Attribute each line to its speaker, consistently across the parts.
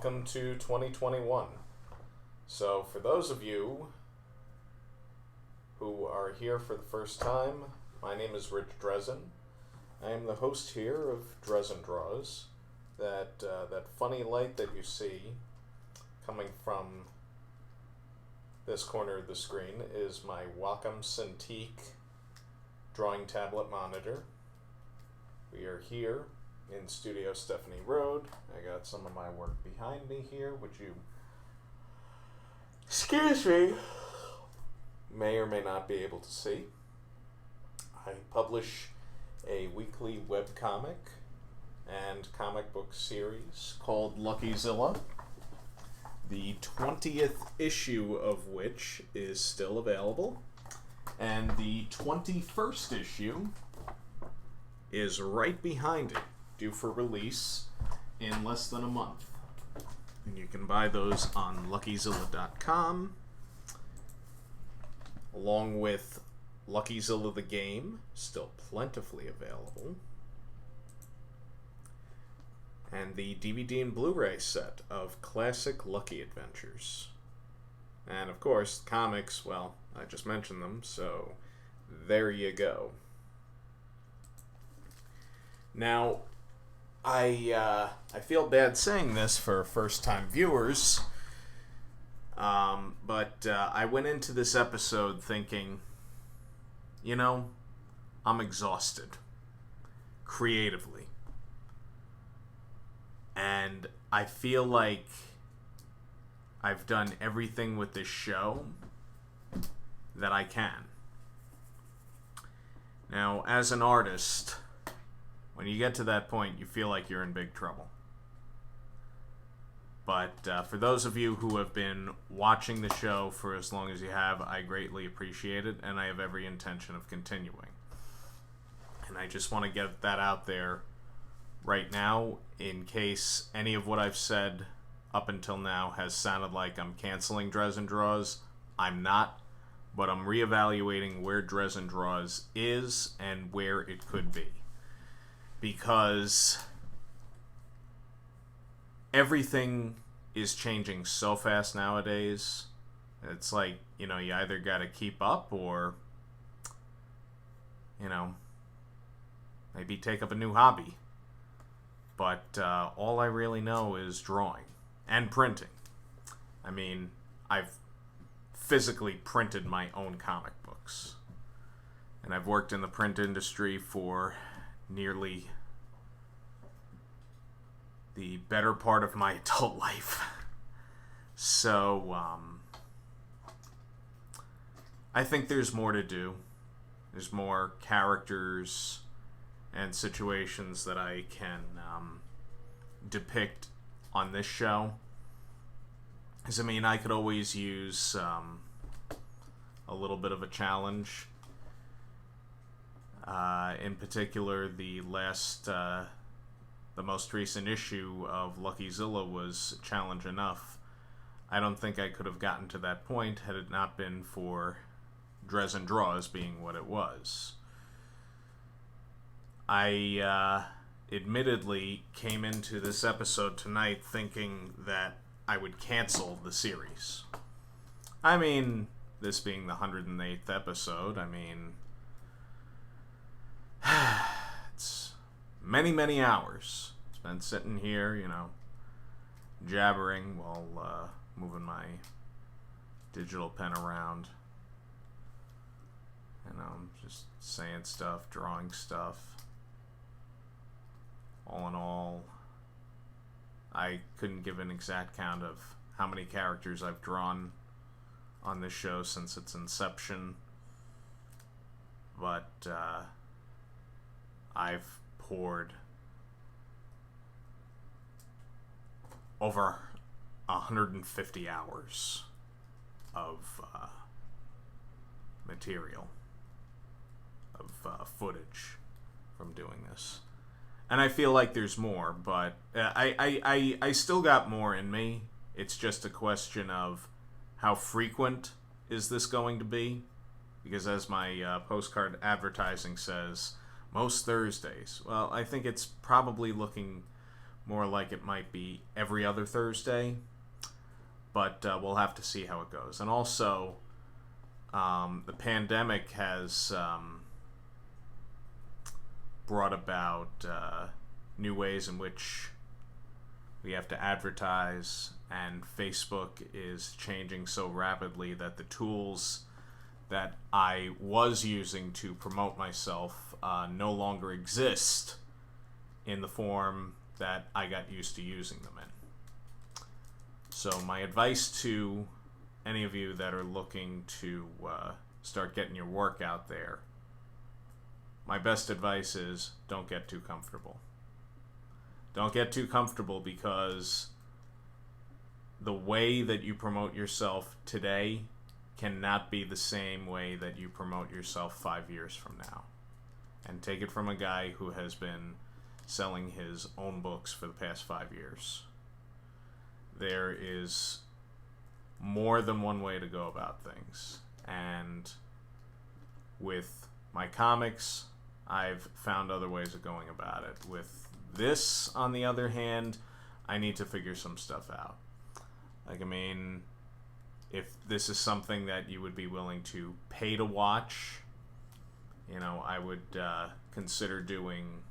Speaker 1: welcome to 2021. So, for those of you who are here for the first time, my name is Rich Drezen. I am the host here of Drezen Draws. That funny light that you see coming from this corner of the screen is my Wacom Cintiq drawing tablet monitor. We are here in Studio Stephanie Road. I got some of my work behind me here, which you, excuse me, may or may not be able to see. I publish a weekly webcomic and comic book series called Luckyzilla, the 20th issue of which is still available, and the 21st issue is right behind it, due for release in less than a month. And you can buy those on luckyzilla.com, along with Luckyzilla the game, still plentifully available, and the DVD and Blu-ray set of classic Lucky Adventures. And of course, comics, well, I just mentioned them, so there you go. Now, I feel bad saying this for first-time viewers, but I went into this episode thinking, you know, I'm exhausted, creatively. And I feel like I've done everything with this show that I can. Now, as an artist, when you get to that point, you feel like you're in big trouble. But for those of you who have been watching the show for as long as you have, I greatly appreciate it, and I have every intention of continuing. And I just want to get that out there right now, in case any of what I've said up until now has sounded like I'm canceling Drezen Draws. I'm not, but I'm reevaluating where Drezen Draws is and where it could be. Because everything is changing so fast nowadays. It's like, you know, you either got to keep up or, you know, maybe take up a new hobby. But all I really know is drawing and printing. I mean, I've physically printed my own comic books. And I've worked in the print industry for nearly the better part of my adult life. So, I think there's more to do. There's more characters and situations that I can depict on this show. Because, I mean, I could always use a little bit of a challenge. In particular, the most recent issue of Luckyzilla was challenge enough. I don't think I could have gotten to that point had it not been for Drezen Draws being what it was. I admittedly came into this episode tonight thinking that I would cancel the series. I mean, this being the 108th episode, I mean, it's many, many hours spent sitting here, you know, jabbering while moving my digital pen around. You know, just saying stuff, drawing stuff. All in all, I couldn't give an exact count of how many characters I've drawn on this show since its inception, but I've poured over 150 hours of material, of footage from doing this. And I feel like there's more, but I still got more in me. It's just a question of how frequent is this going to be? Because as my postcard advertising says, most Thursdays. Well, I think it's probably looking more like it might be every other Thursday. But we'll have to see how it goes. And also, the pandemic has brought about new ways in which we have to advertise, and Facebook is changing so rapidly that the tools that I was using to promote myself no longer exist in the form that I got used to using them in. So my advice to any of you that are looking to start getting your work out there, my best advice is don't get too comfortable. Don't get too comfortable, because the way that you promote yourself today cannot be the same way that you promote yourself 5 years from now. And take it from a guy who has been selling his own books for the past 5 years. There is more than one way to go about things. And with my comics, I've found other ways of going about it. With this, on the other hand, I need to figure some stuff out. Like, I mean, if this is something that you would be willing to pay to watch, you know, I would consider doing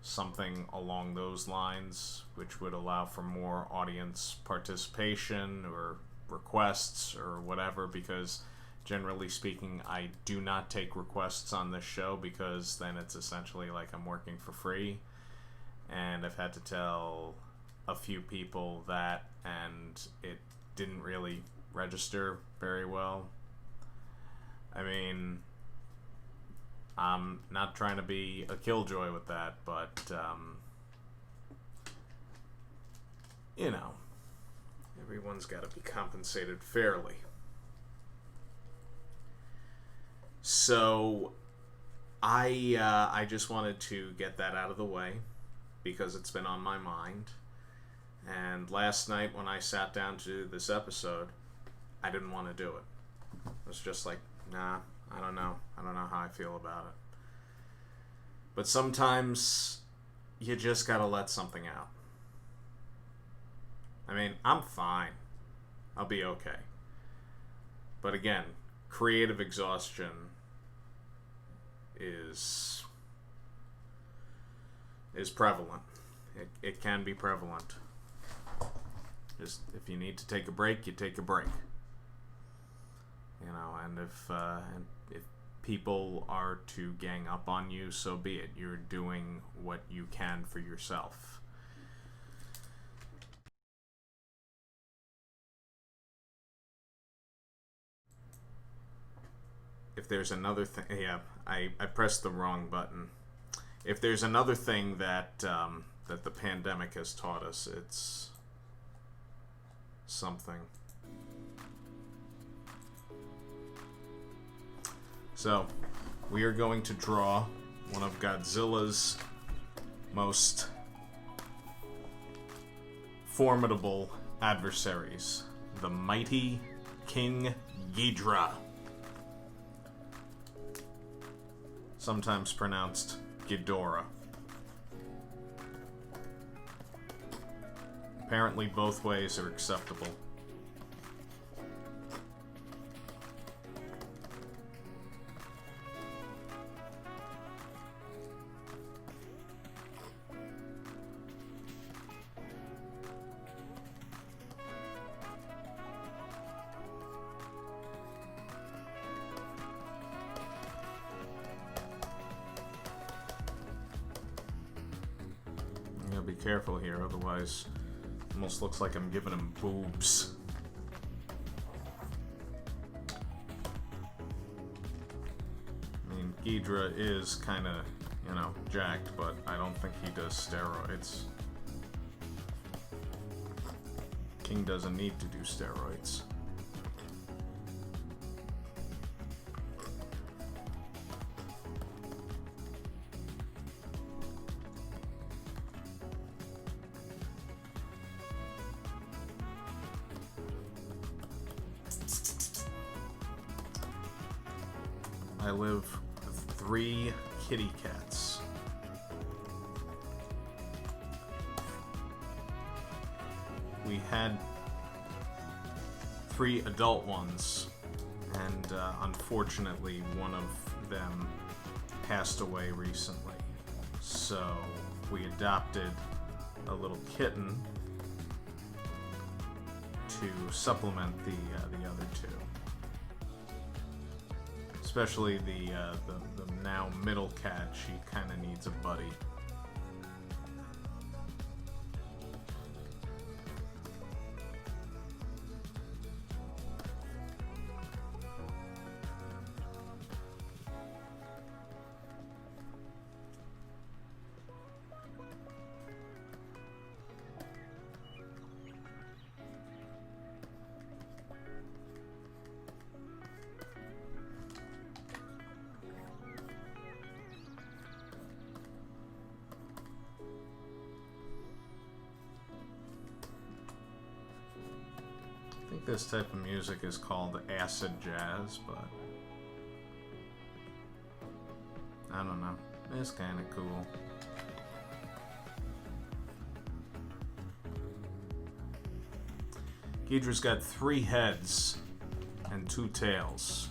Speaker 1: something along those lines, which would allow for more audience participation or requests or whatever, because generally speaking, I do not take requests on this show, because then it's essentially like I'm working for free, and I've had to tell a few people that, and it didn't really register very well. I mean, I'm not trying to be a killjoy with that, but, you know, everyone's got to be compensated fairly. So, I just wanted to get that out of the way, because it's been on my mind. And last night when I sat down to do this episode, I didn't want to do it. It was just like, nah, I don't know how I feel about it. But sometimes you just gotta let something out. I mean, I'm fine. I'll be okay. But again, creative exhaustion is prevalent. It can be prevalent. Just, if you need to take a break, you take a break. You know, and if people are to gang up on you, so be it. You're doing what you can for yourself. If there's another thing, yeah, I pressed the wrong button. If there's another thing that that the pandemic has taught us, it's something. So, we are going to draw one of Godzilla's most formidable adversaries, the mighty King Ghidorah. Sometimes pronounced Ghidorah. Apparently both ways are acceptable. I'm gonna be careful here, otherwise it almost looks like I'm giving him boobs. I mean, Ghidorah is kind of, you know, jacked, but I don't think he does steroids. King doesn't need to do steroids. I live with 3 kitty cats. we had 3 adult ones, and unfortunately one of them passed away recently. So we adopted a little kitten to supplement the other 2. Especially the now middle cat, she kind of needs a buddy. I think this type of music is called acid jazz, but I don't know. It's kind of cool. Ghidra's got 3 heads and 2 tails.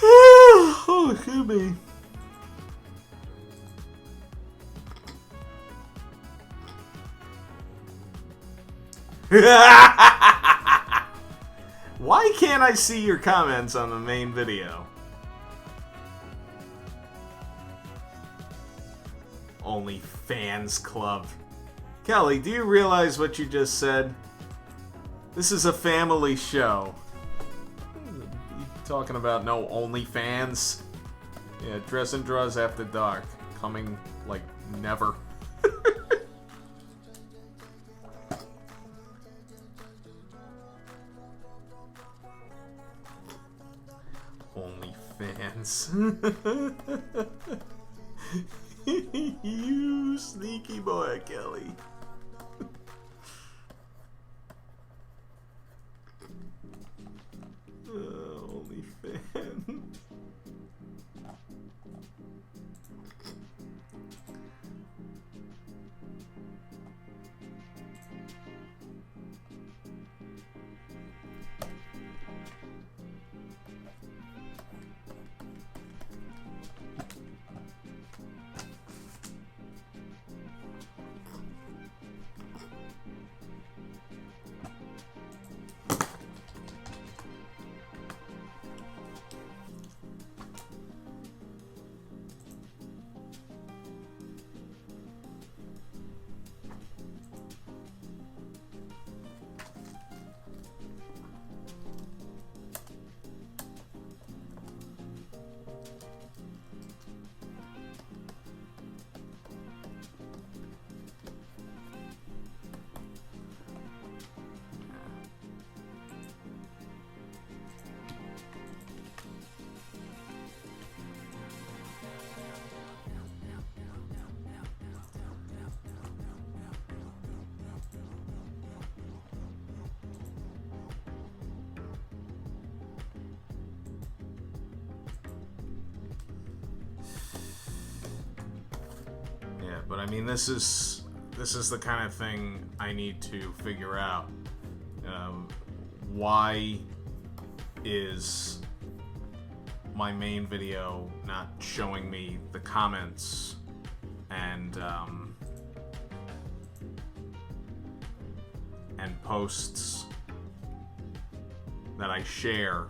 Speaker 1: Oh, excuse me. Why can't I see your comments on the main video? Only Fans Club. Kelly, do you realize what you just said? This is a family show. You talking about no OnlyFans? Yeah, Drezen Draws After Dark. Coming like never. OnlyFans. You sneaky boy, Kelly. OnlyFans. But I mean, this is the kind of thing I need to figure out. Why is my main video not showing me the comments and posts that I share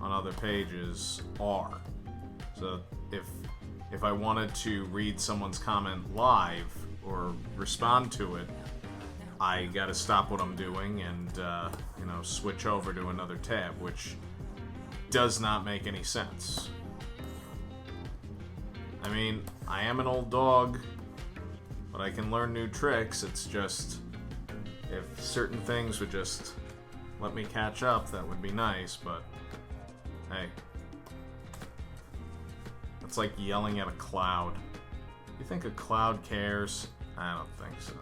Speaker 1: on other pages are? So if I wanted to read someone's comment live or respond to it, I gotta stop what I'm doing and switch over to another tab, which does not make any sense. I mean, I am an old dog, but I can learn new tricks. It's just, if certain things would just let me catch up, that would be nice, but hey. It's like yelling at a cloud. You think a cloud cares? I don't think so.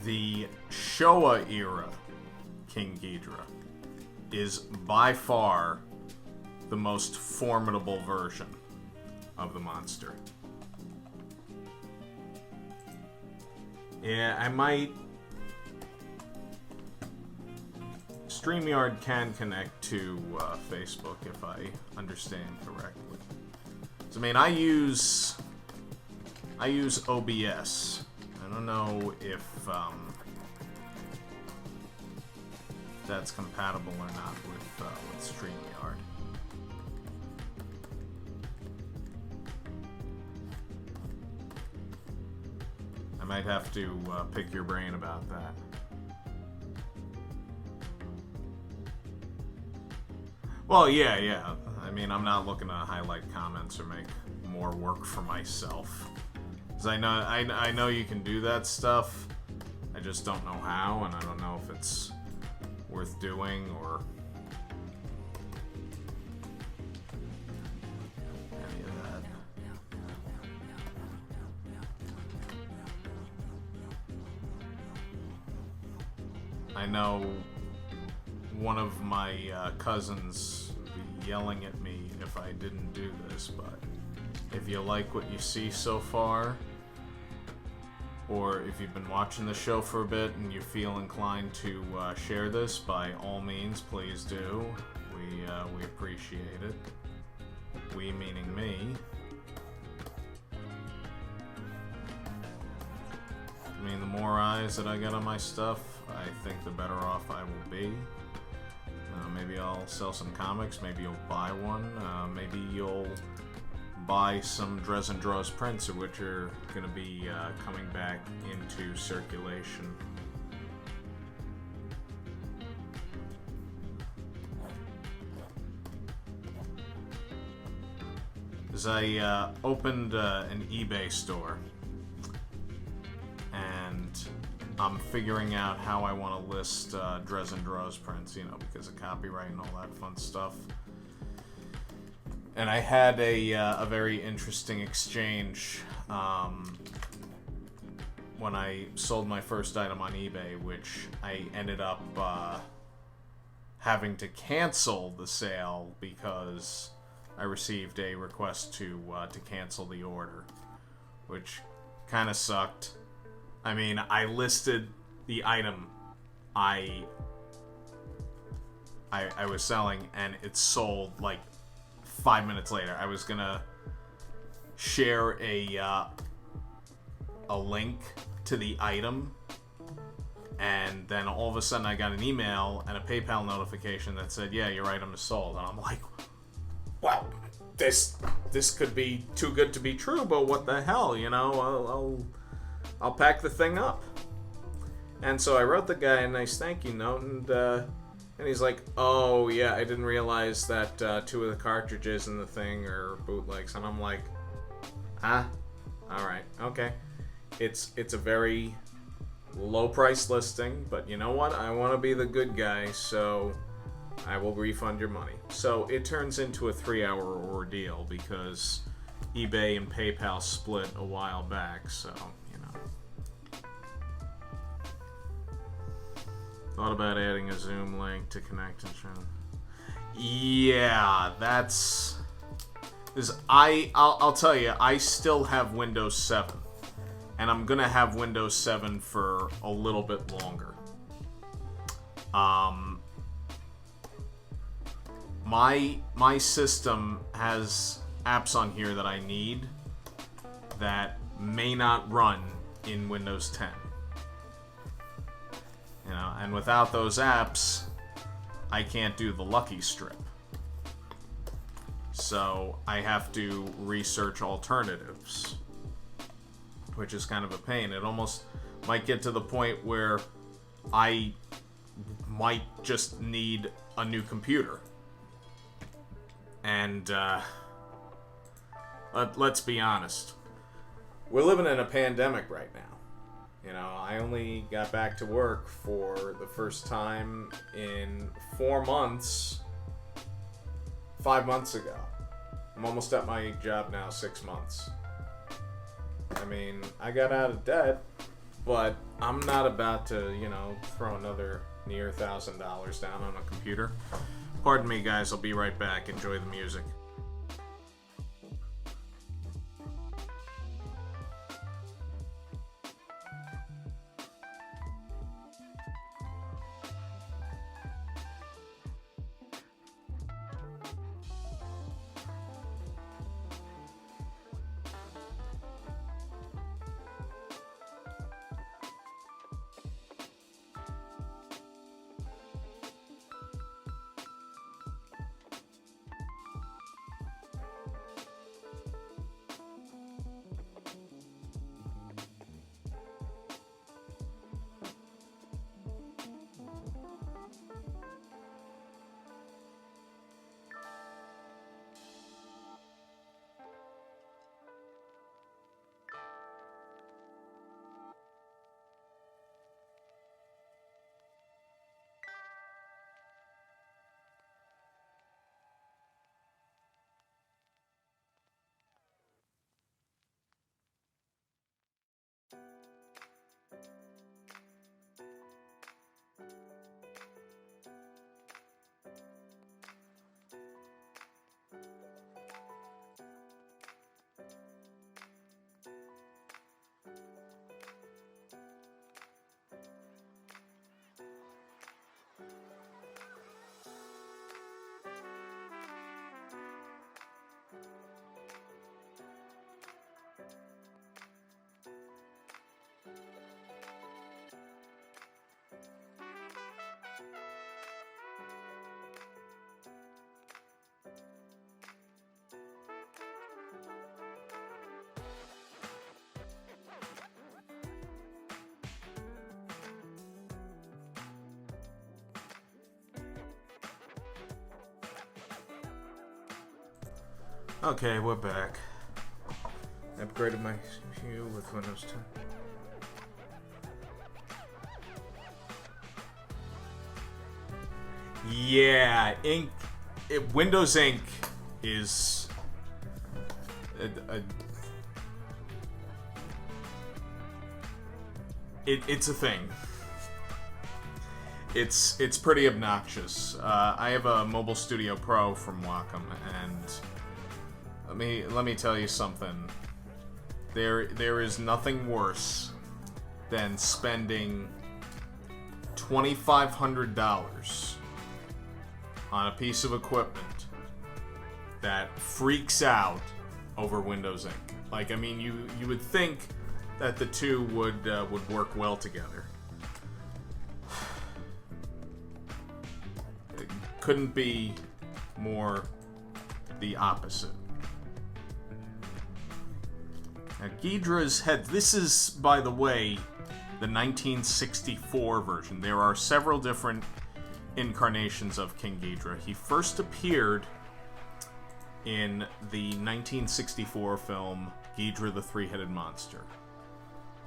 Speaker 1: The Showa era King Ghidorah is by far the most formidable version of the monster. Yeah, I might... StreamYard can connect to Facebook if I understand correctly. So, I mean, I use OBS. I don't know if that's compatible or not with StreamYard. I might have to pick your brain about that. Well, yeah. I mean, I'm not looking to highlight comments or make more work for myself. Because I know you can do that stuff. I just don't know how, and I don't know if it's worth doing or any of that. I know one of my cousins would be yelling at me if I didn't do this, but if you like what you see so far, or if you've been watching the show for a bit and you feel inclined to share this, by all means, please do. We appreciate it. We meaning me. I mean, the more eyes that I get on my stuff, I think the better off I will be. Maybe I'll sell some comics, maybe you'll buy one, maybe you'll buy some Drezen Draws prints, which are going to be coming back into circulation. As I opened an eBay store, and I'm figuring out how I want to list Drezen Draws prints, you know, because of copyright and all that fun stuff. And I had a very interesting exchange when I sold my first item on eBay, which I ended up having to cancel the sale because I received a request to cancel the order, which kind of sucked. I mean, I listed the item I was selling, and it sold like 5 minutes later. I was gonna share a link to the item, and then all of a sudden I got an email and a PayPal notification that said, "Yeah, your item is sold." And I'm like, "Wow, this could be too good to be true, but what the hell, you know? I'll pack the thing up." And so I wrote the guy a nice thank you note, and he's like, "Oh yeah, I didn't realize that 2 of the cartridges in the thing are bootlegs." And I'm like, "Ah, all right, okay." It's a very low price listing, but you know what? I want to be the good guy, so I will refund your money. So it turns into a 3-hour ordeal because eBay and PayPal split a while back. So thought about adding a Zoom link to connect and show. Yeah, that's... I'll tell you, I still have Windows 7. And I'm going to have Windows 7 for a little bit longer. My system has apps on here that I need that may not run in Windows 10. You know, and without those apps, I can't do the Lucky Strip. So I have to research alternatives, which is kind of a pain. It almost might get to the point where I might just need a new computer. And let's be honest. We're living in a pandemic right now. You know, I only got back to work for the first time in 4 months, 5 months ago. I'm almost at my job now, 6 months. I mean, I got out of debt, But I'm not about to, throw another near $1,000 down on a computer. Pardon me, guys. I'll be right back. Enjoy the music. Okay, we're back. I upgraded my CPU with Windows 10. Yeah, Windows Ink is it's a thing. It's pretty obnoxious. I have a Mobile Studio Pro from Wacom, and let me tell you something. There is nothing worse than spending $2,500 on a piece of equipment that freaks out over Windows Ink. Like, I mean, you would think that the two would work well together. It couldn't be more the opposite. Now, Ghidra's head. This is, by the way, the 1964 version. There are several different incarnations of King Ghidra. He first appeared in the 1964 film Ghidra the Three-Headed Monster.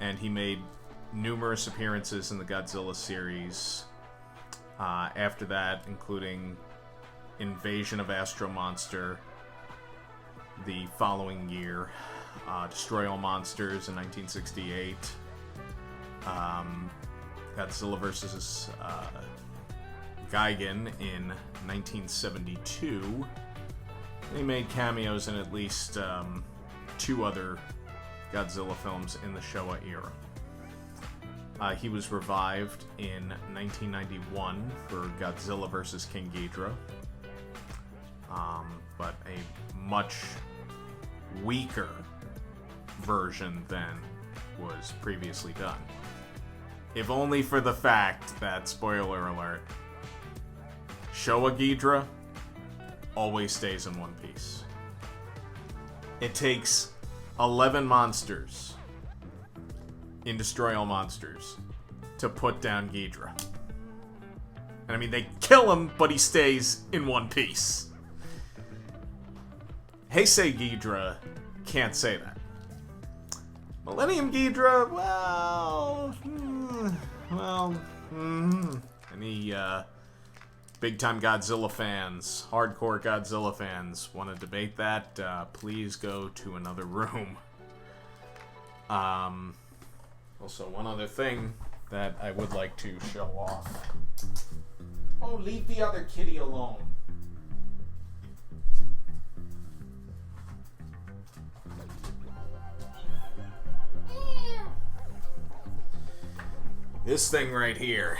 Speaker 1: And he made numerous appearances in the Godzilla series. After that, including Invasion of Astro Monster the following year, Destroy All Monsters in 1968, Godzilla vs. Gigan in 1972. He made cameos in at least 2 other Godzilla films in the Showa era. He was revived in 1991 for Godzilla vs. King Ghidra, but a much weaker version than was previously done. If only for the fact that, spoiler alert, Showa Ghidra always stays in one piece. It takes 11 monsters in Destroy All Monsters to put down Ghidra. And I mean, they kill him, but he stays in one piece. Heisei Ghidra can't say that. Millennium Ghidra, any big-time Godzilla fans, hardcore Godzilla fans, want to debate that, please go to another room. Also, one other thing that I would like to show off. Oh, leave the other kitty alone. This thing right here.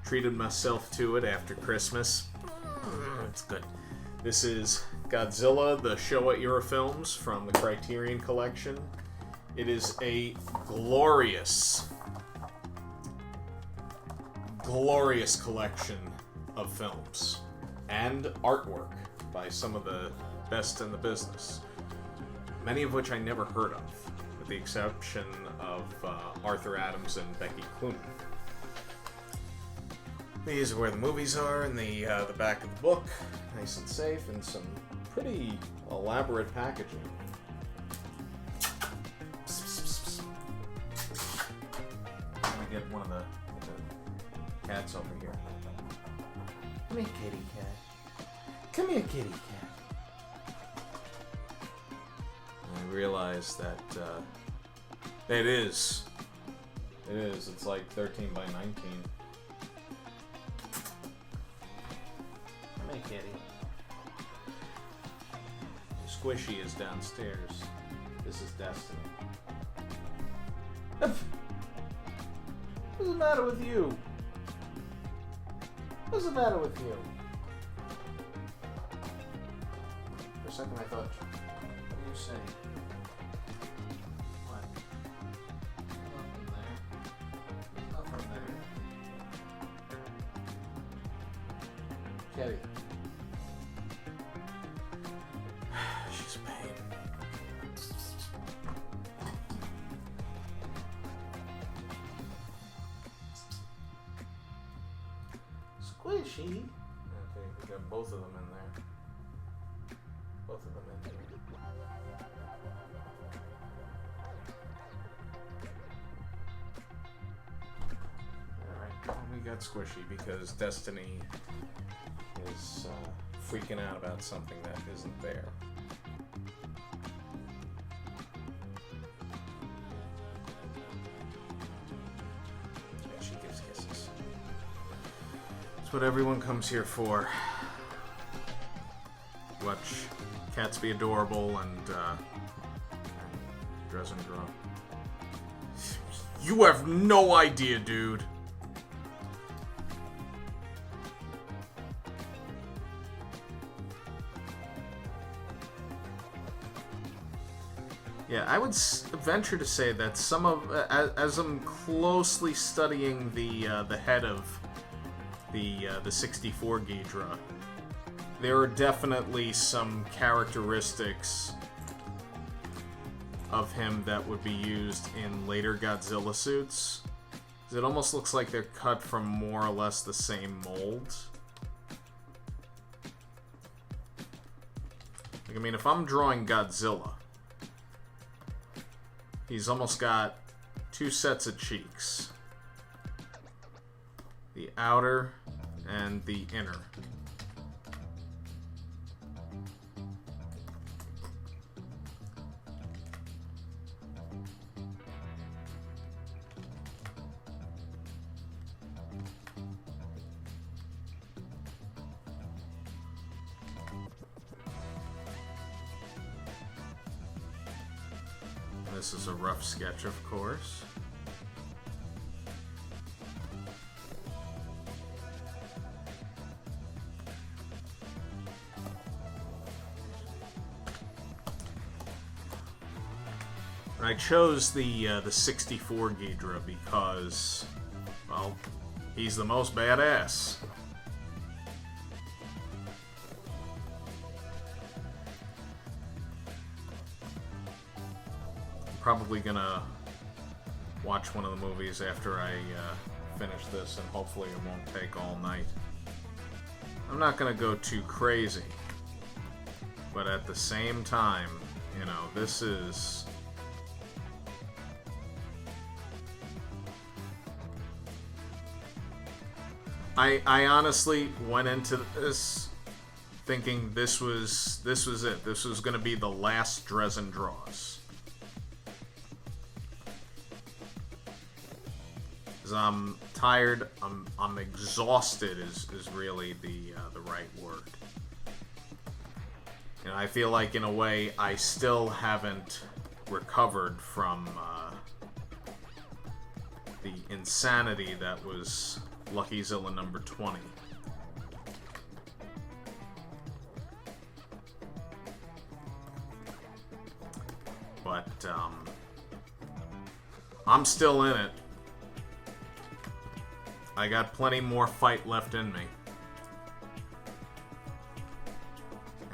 Speaker 1: Treated myself to it after Christmas. It's good. This is Godzilla, the Showa era films from the Criterion Collection. It is a glorious collection of films and artwork by some of the best in the business. Many of which I never heard of, with the exception of Arthur Adams and Becky Cloonan. These are where the movies are in the back of the book, nice and safe, and some pretty elaborate packaging. Let me get one of the cats over here. Come here, kitty cat. Come here, kitty cat. I realize that it is. It is. It's like 13 by 19. Come here, kitty. Squishy is downstairs. This is Destiny. What's the matter with you? What's the matter with you? For a second I thought, what do you say? What? Nothing there. Nothing there. Kitty. She's a pain. Squishy. Okay, we got both of them in there. Both of them in there. Alright, well, we got Squishy because Destiny is freaking out about something that isn't there. Yeah, she gives kisses. That's what everyone comes here for. Watch cats be adorable and Drezen grow. You have no idea, dude. Yeah, I would venture to say that some of, as I'm closely studying the head of the 64 Ghidra, there are definitely some characteristics of him that would be used in later Godzilla suits. It almost looks like they're cut from more or less the same mold. Like, I mean, if I'm drawing Godzilla, he's almost got two sets of cheeks. The outer and the inner. This is a rough sketch, of course. I chose the 64 Ghidra because, well, he's the most badass. Probably gonna watch one of the movies after I finish this, and hopefully it won't take all night. I'm not gonna go too crazy, but at the same time, you know, this is... I honestly went into this thinking this was it. This was gonna be the last Drezen draws. Because I'm tired, I'm exhausted is really the right word. And I feel like, in a way, I still haven't recovered from the insanity that was Lucky-Zilla number 20. But, I'm still in it. I got plenty more fight left in me.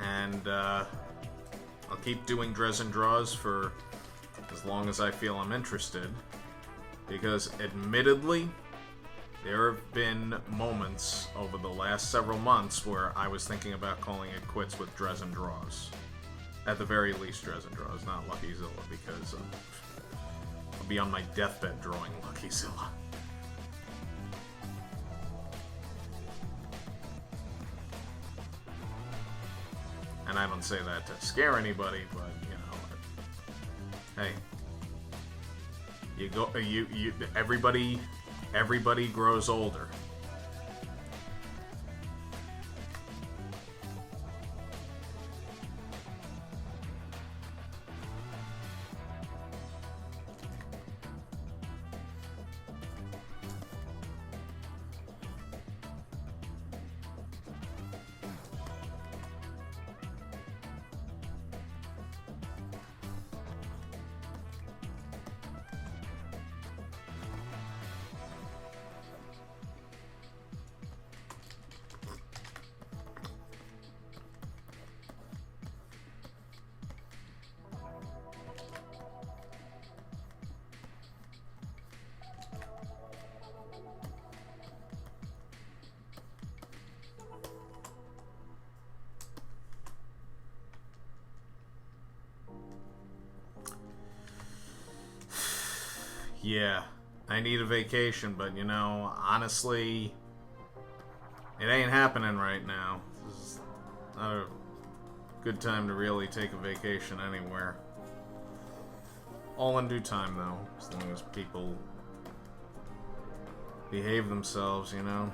Speaker 1: And, I'll keep doing Drezen draws for as long as I feel I'm interested. Because, admittedly, there have been moments over the last several months where I was thinking about calling it quits with Drezen draws. At the very least, Drezen draws, not Lucky-Zilla, because I'll be on my deathbed drawing Lucky-Zilla. And I don't say that to scare anybody, but, you know, hey, everybody grows older. Yeah, I need a vacation, but, you know, honestly, it ain't happening right now. This is not a good time to really take a vacation anywhere. All in due time, though, as long as people behave themselves, you know?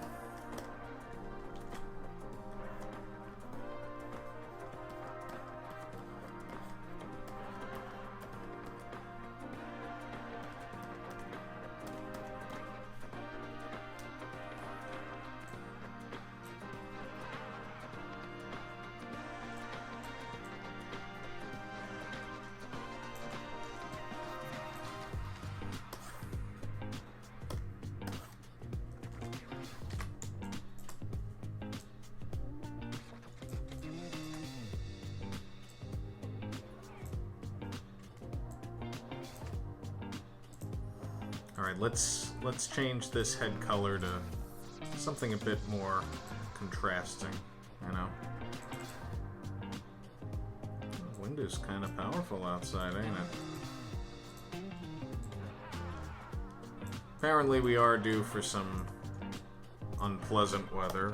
Speaker 1: Alright, let's change this head color to something a bit more contrasting, you know? The wind is kind of powerful outside, ain't it? Apparently we are due for some unpleasant weather.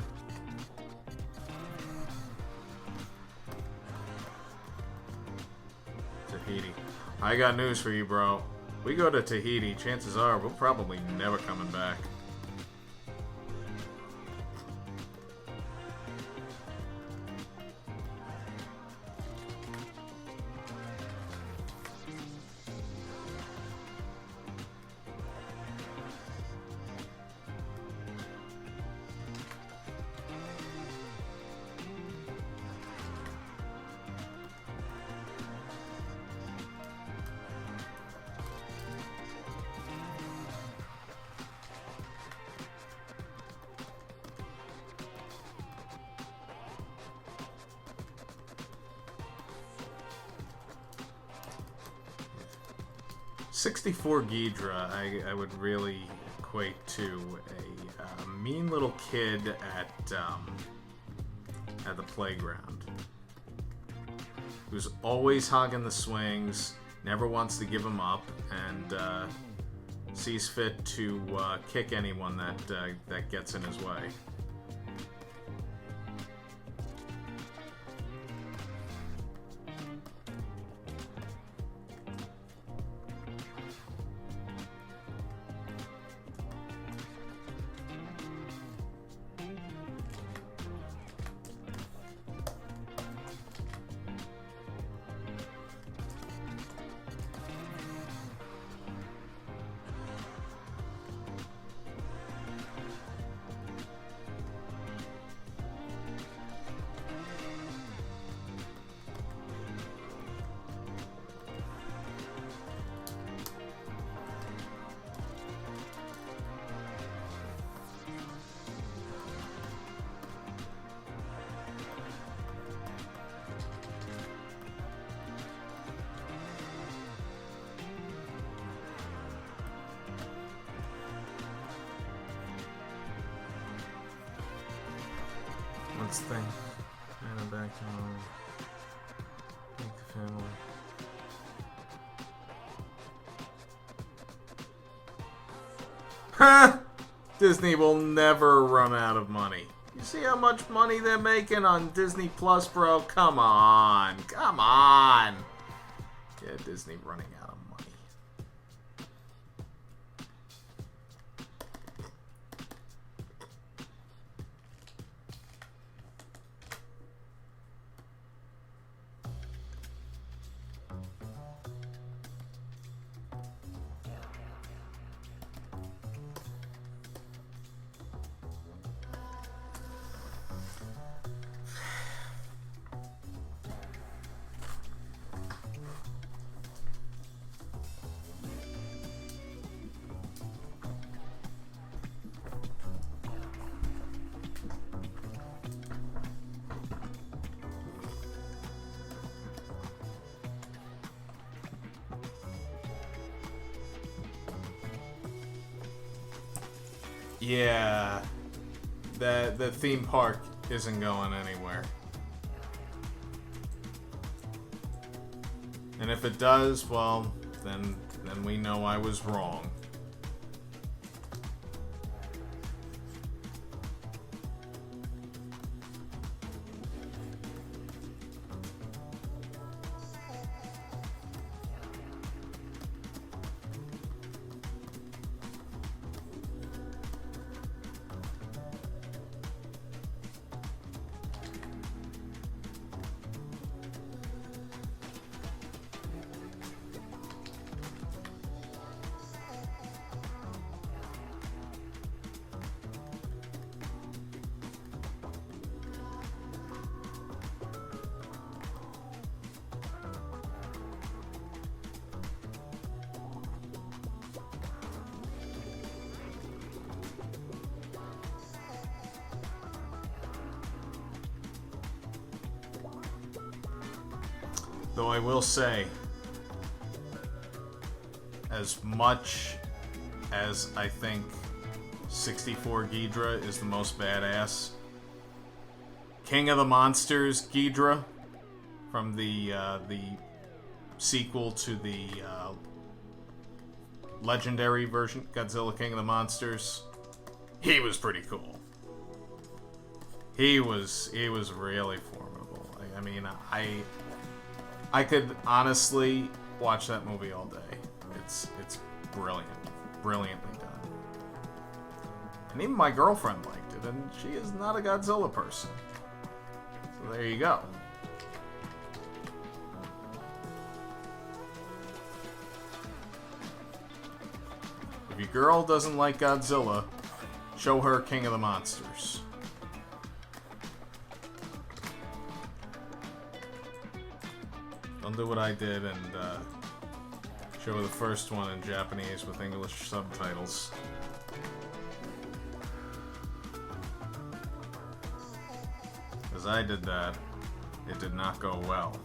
Speaker 1: Tahiti. I got news for you, bro. We go to Tahiti, chances are we're probably never coming back. .64 Ghidra, I would really equate to a mean little kid at the playground who's always hogging the swings, never wants to give them up, and sees fit to kick anyone that gets in his way.
Speaker 2: Let's think. And back to home. Meet the family. Ha! Disney will never run out of money. You see how much money they're making on Disney Plus, bro? Come on. Come on. Yeah, Disney running out of money. Yeah, the theme park isn't going anywhere. And if it does, well, then we know I was wrong. Though I will say, as much as I think 64 Ghidra is the most badass, King of the Monsters Ghidra from the sequel to the legendary version, Godzilla King of the Monsters, he was pretty cool. He was really formidable. I mean, I could honestly watch that movie all day. It's brilliant. Brilliantly done. And even my girlfriend liked it, and she is not a Godzilla person. So there you go. If your girl doesn't like Godzilla, show her King of the Monsters. Don't do what I did and show her the first one in Japanese with English subtitles. As I did that, it did not go well.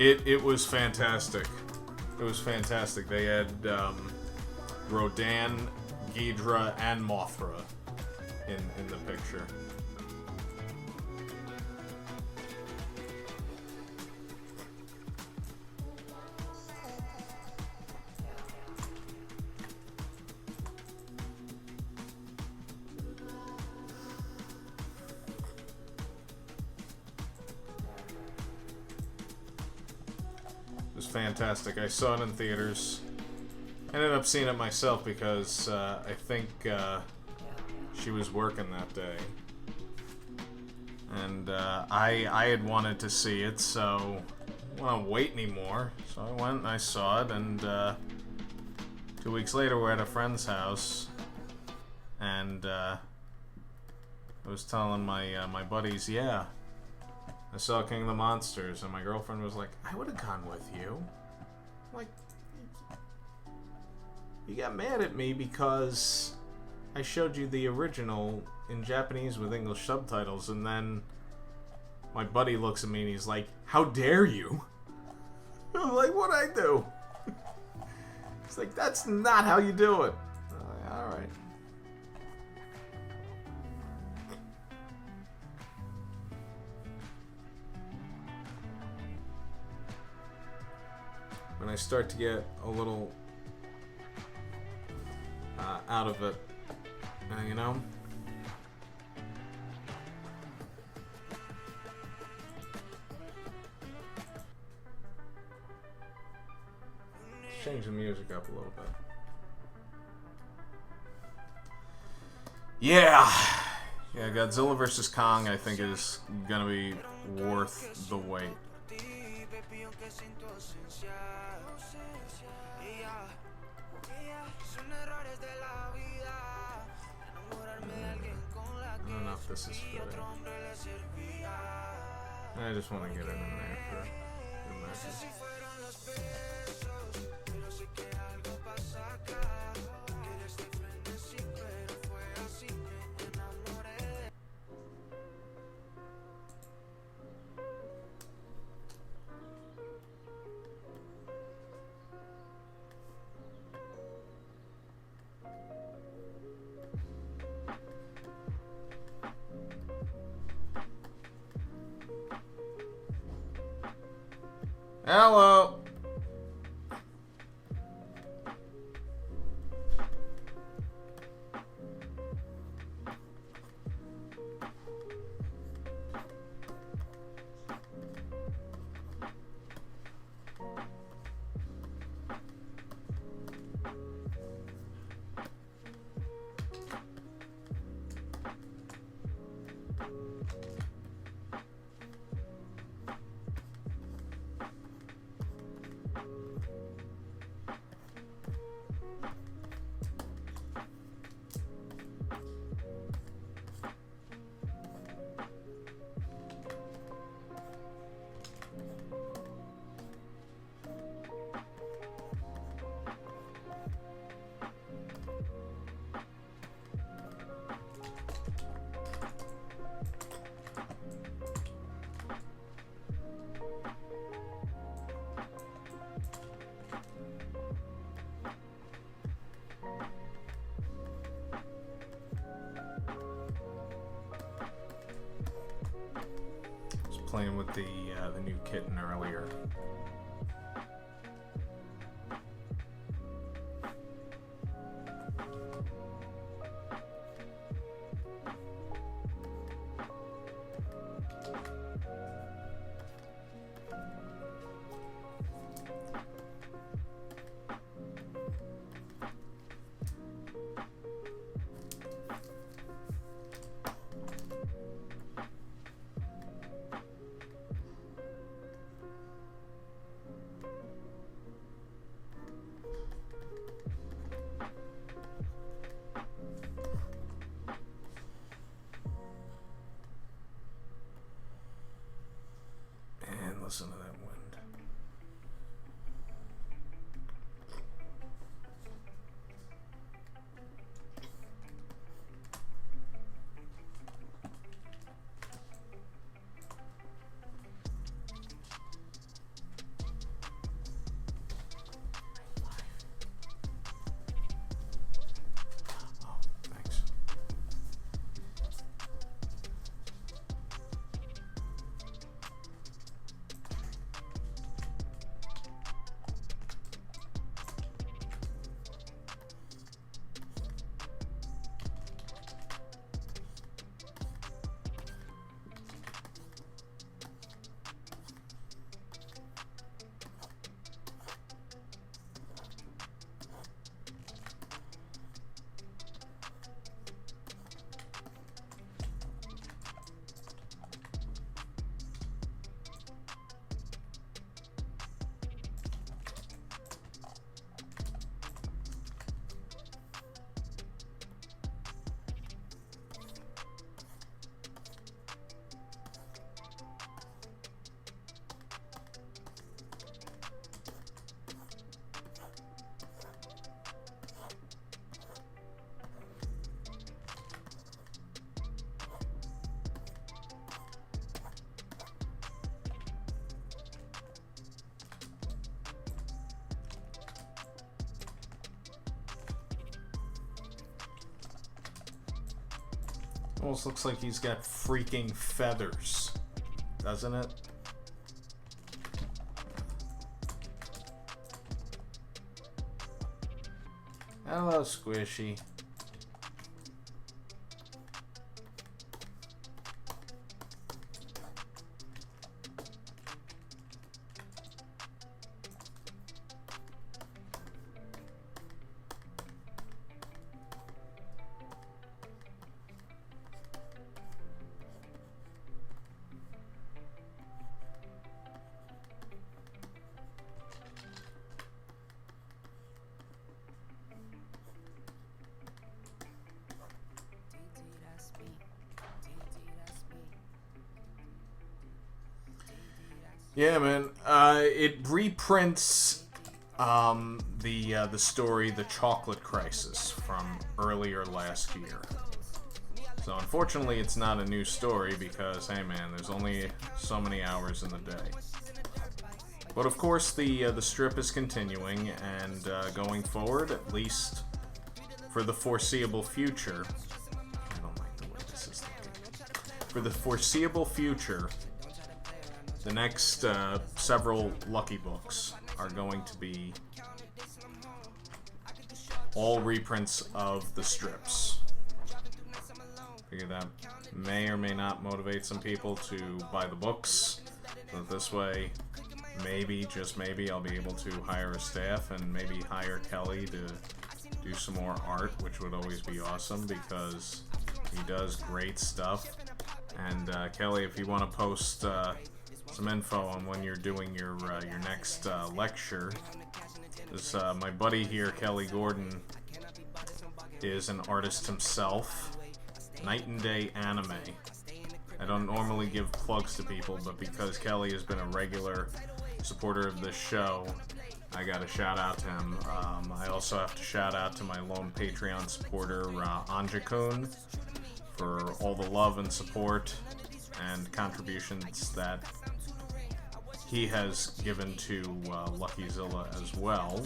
Speaker 2: It was fantastic. It was fantastic. They had Rodan, Ghidra, and Mothra in the picture. Fantastic. I saw it in theaters. I ended up seeing it myself because I think she was working that day. And I had wanted to see it, so I didn't want to wait anymore. So I went and I saw it, and 2 weeks later we're at a friend's house, and I was telling my buddies, yeah, I saw King of the Monsters, and my girlfriend was like, I would have gone with you. I'm like, you got mad at me because I showed you the original in Japanese with English subtitles, and then my buddy looks at me and he's like, "How dare you?" I'm like, "What'd I do?" He's like, "That's not how you do it." I'm like, alright. When I start to get a little out of it, you know? Let's change the music up a little bit. Yeah, Godzilla vs. Kong, I think, is gonna be worth the wait. I don't know if this is fitting. I just want to get it in there for good measure. Hello. Playing with the new kitten earlier. Almost looks like he's got freaking feathers, doesn't it? Hello, Squishy. Yeah, man. It reprints the story, The Chocolate Crisis, from earlier last year. So unfortunately, it's not a new story because, hey, man, there's only so many hours in the day. But of course, the strip is continuing, and going forward, at least for the foreseeable future. I don't like the way this is looking. For the foreseeable future, the next several Lucky Books are going to be all reprints of the strips. Figure that may or may not motivate some people to buy the books. So this way, maybe, just maybe, I'll be able to hire a staff and maybe hire Kelly to do some more art, which would always be awesome because he does great stuff. And Kelly, if you want to post some info on when you're doing your next lecture, this my buddy here, Kelly Gordon, is an artist himself. Night and Day Anime. I don't normally give plugs to people, but because Kelly has been a regular supporter of this show, I got to shout out to him. I also have to shout out to my lone Patreon supporter, Onjikun, for all the love and support and contributions that he has given to LuckyZilla as well.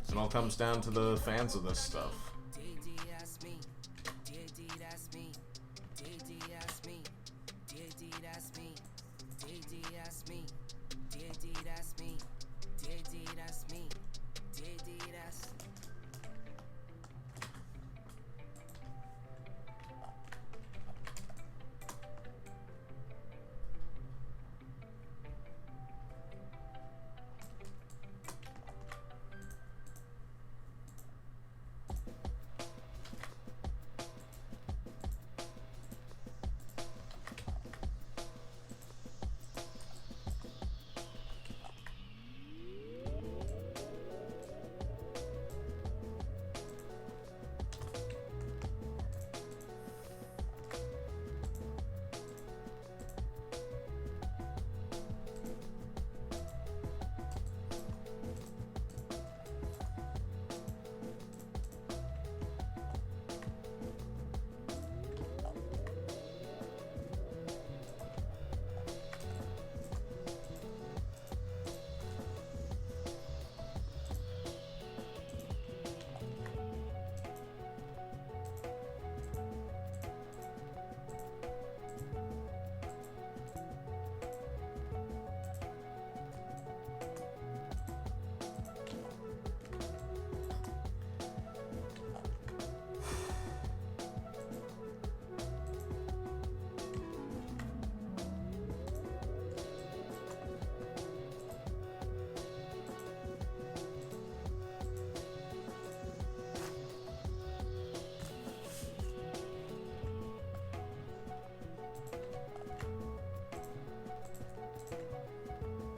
Speaker 2: It all comes down to the fans of this stuff.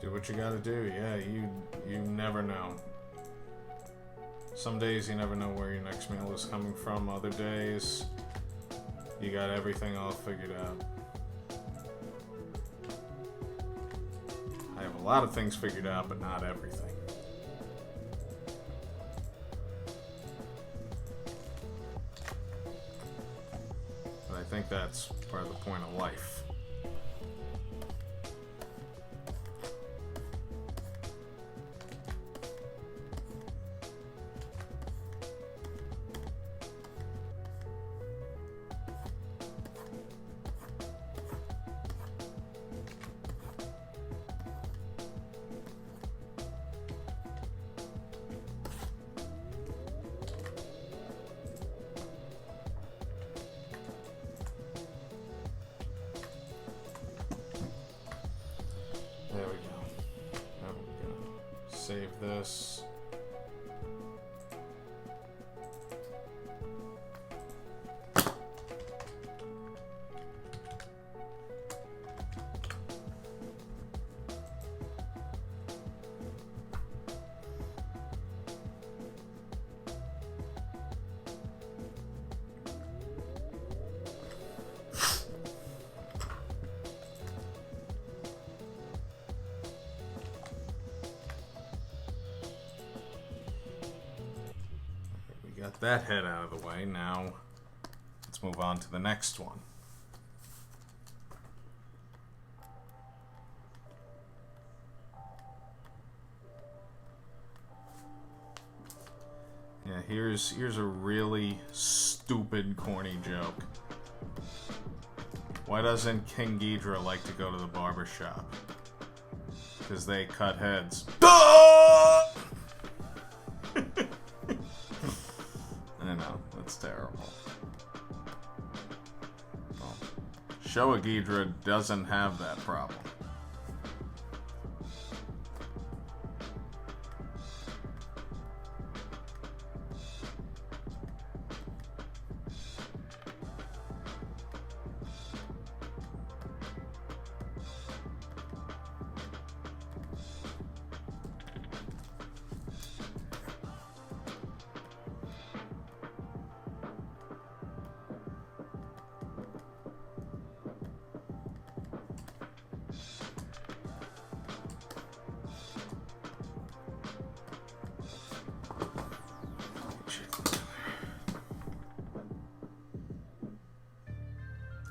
Speaker 2: Do what you gotta do. Yeah, you never know. Some days you never know where your next meal is coming from. Other days, you got everything all figured out. I have a lot of things figured out, but not everything. But I think that's part of the point of life. this. Got that head out of the way. Now let's move on to the next one. Yeah, here's a really stupid, corny joke. Why doesn't King Ghidorah like to go to the barber shop? Because they cut heads. I know, that's terrible. Well, Showa Ghidorah doesn't have that problem.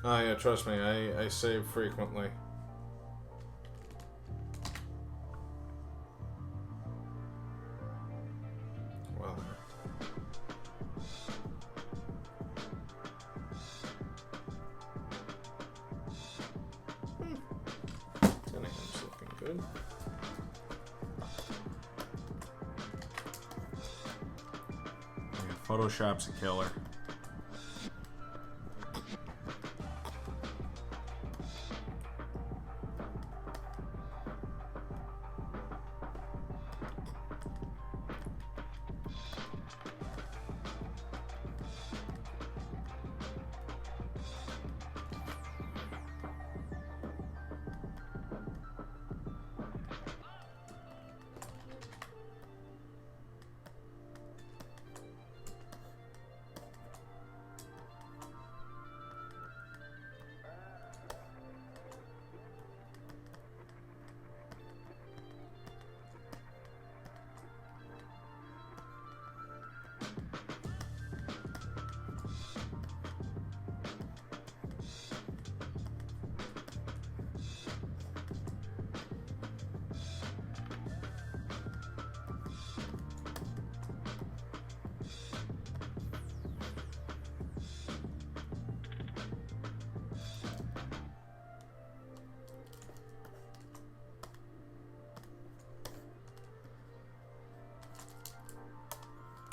Speaker 2: Oh yeah, trust me, I save frequently. Well. Tenningham's looking good. Yeah, Photoshop's a killer.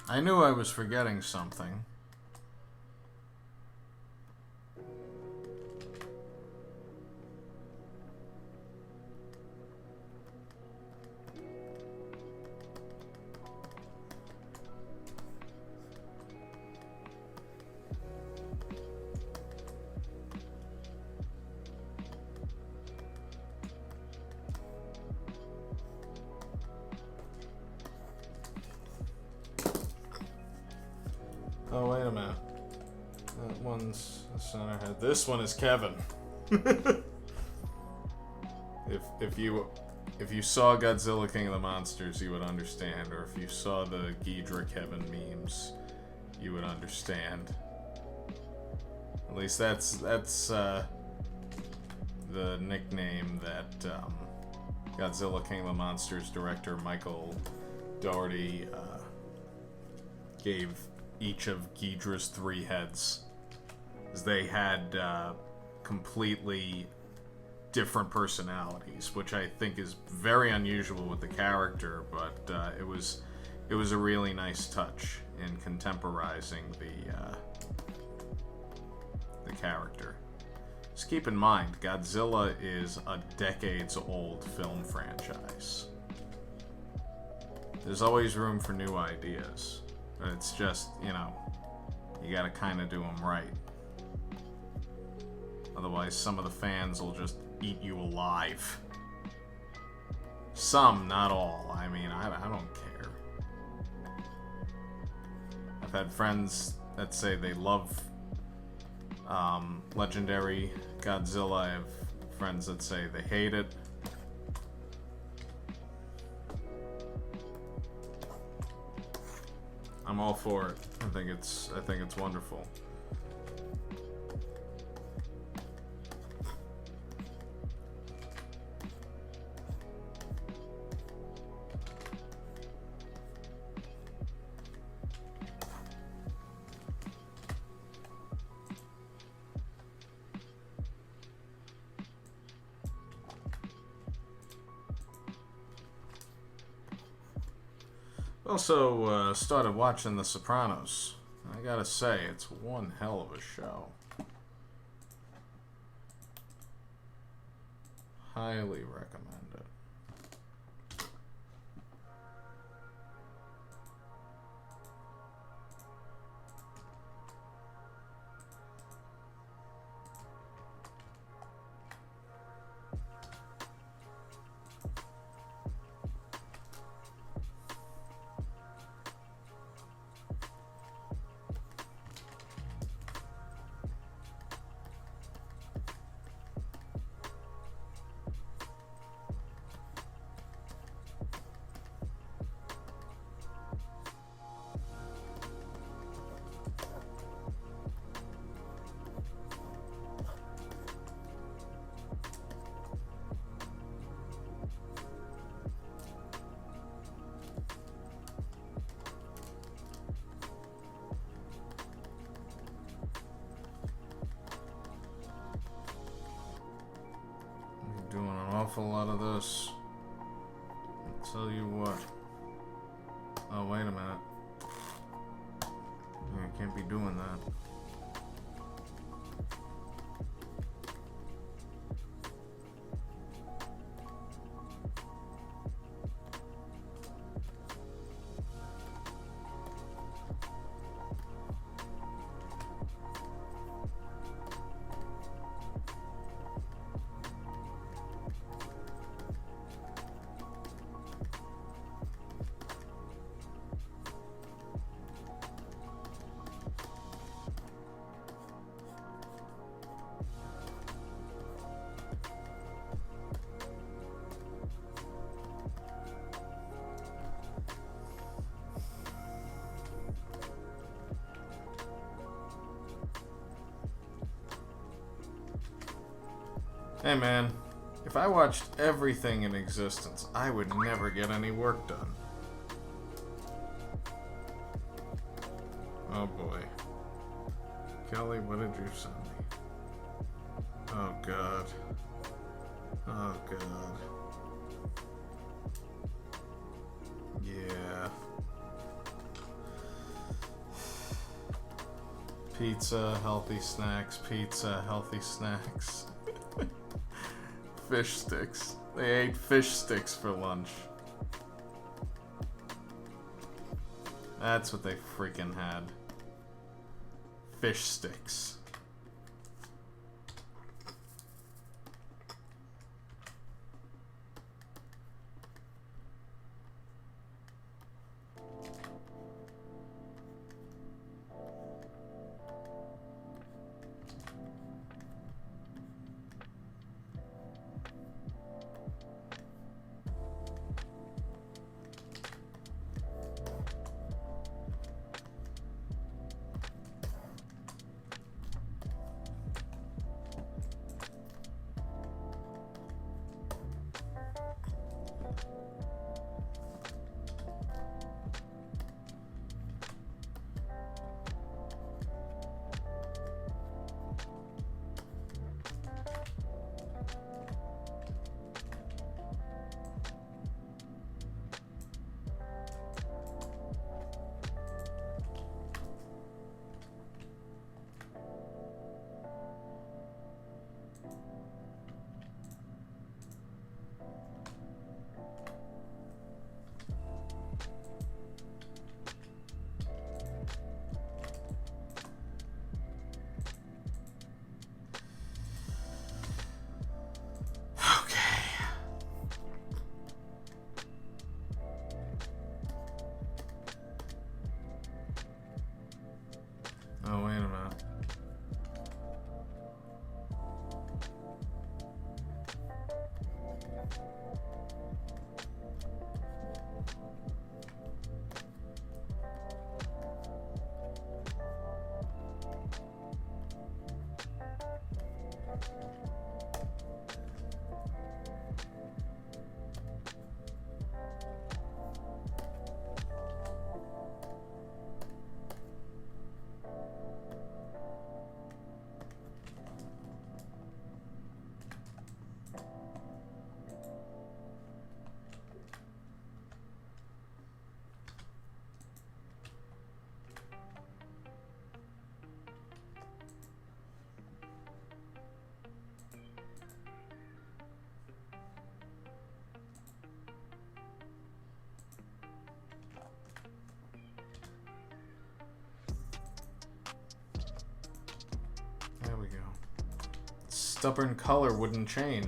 Speaker 2: I knew I was forgetting something. Oh, wait a minute. That one's the center head. This one is Kevin. if you saw Godzilla King of the Monsters, you would understand. Or if you saw the Ghidorah Kevin memes, you would understand. At least that's the nickname that Godzilla King of the Monsters director Michael Dougherty gave each of Ghidorah's 3 heads. As they had completely different personalities, which I think is very unusual with the character, but it was a really nice touch in contemporizing the character. Just keep in mind, Godzilla is a decades-old film franchise. There's always room for new ideas. But it's just, you know, you gotta kind of do them right. Otherwise, some of the fans will just eat you alive. Some, not all. I mean, I don't care. I've had friends that say they love Legendary Godzilla. I have friends that say they hate it. I'm all for it. I think it's wonderful. Also started watching The Sopranos. I gotta say, it's one hell of a show. Highly recommend it. Doing an awful lot of this. I'll tell you what. Oh, wait a minute. I can't be doing that. Hey man, if I watched everything in existence, I would never get any work done. Oh boy. Kelly, what did you send me? Oh god. Oh god. Yeah. Pizza, healthy snacks, pizza, healthy snacks. Fish sticks. They ate fish sticks for lunch. That's what they freaking had. Fish sticks. stubborn color wouldn't change.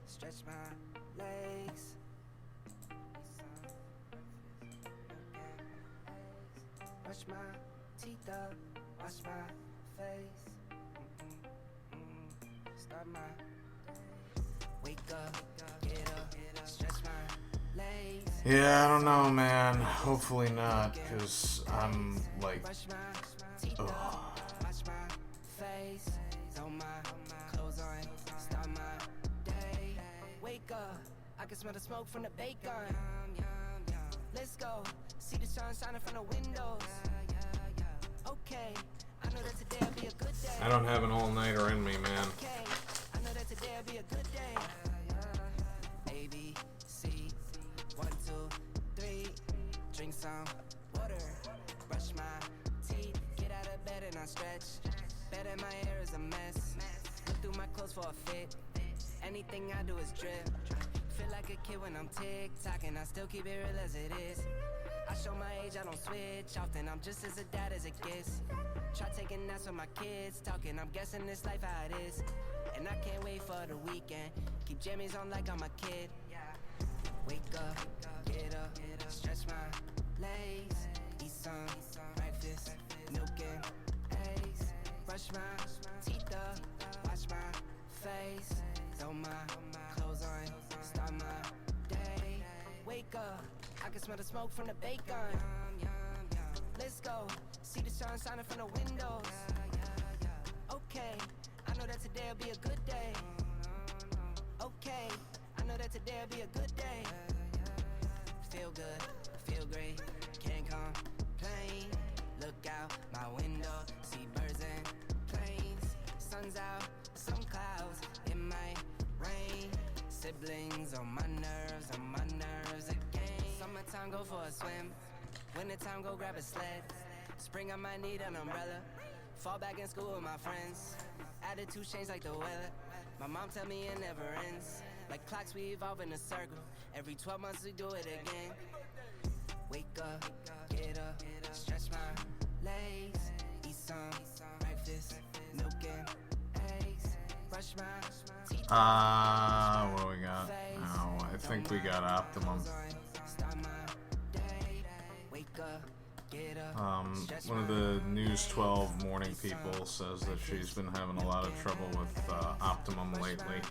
Speaker 3: Stretch my legs. Brush my teeth up, wash my face. Start my day. Wake up, get up, stretch my legs.
Speaker 2: Yeah, I don't know, man. Hopefully not, because I'm like,
Speaker 3: Brush my teeth up, wash my face. Throw my clothes on, start my day. Wake up, I can smell the smoke from the bacon. Let's go, see the sun shining from the windows. Okay, I know that today'll be a good day.
Speaker 2: I don't have an all-nighter in me, man.
Speaker 3: Okay, I know that today'll be a good day. A, B, C, 1, 2, 3. Drink some water, brush my teeth, get out of bed and I stretch. Bet my hair is a mess. Look through my clothes for a fit. Anything I do is drip. Feel like a kid when I'm tick-tocking. I still keep it real as it is. I show my age, I don't switch often. I'm just as a dad as it gets. Try taking naps with my kids, talking. I'm guessing this life how it is. And I can't wait for the weekend. Keep jammies on like I'm a kid. Wake up, get up, stretch my legs. Eat some breakfast, milk and eggs. Brush my teeth up, wash my face. Throw my clothes on, start my day. Wake up, I can smell the smoke from the bacon. Let's go, see the sun shining from the windows. Okay, I know that today'll be a good day. Okay, I know that today'll be a good day. Feel good, feel great, can't complain. Look out my window, see birds and planes. Sun's out, some clouds, it might rain. Siblings on my nerves again. Summertime, go for a swim. Wintertime, go grab a sled. Spring, I might need an umbrella. Fall back in school with my friends. Attitude change like the weather. My mom tell me it never ends. Like clocks, we evolve in a circle. Every 12 months we do it again. Wake up, get up, stretch my legs. Eat
Speaker 2: What do we got? Oh, I think we got Optimum. One of the News 12 morning people says that she's been having a lot of trouble with Optimum lately.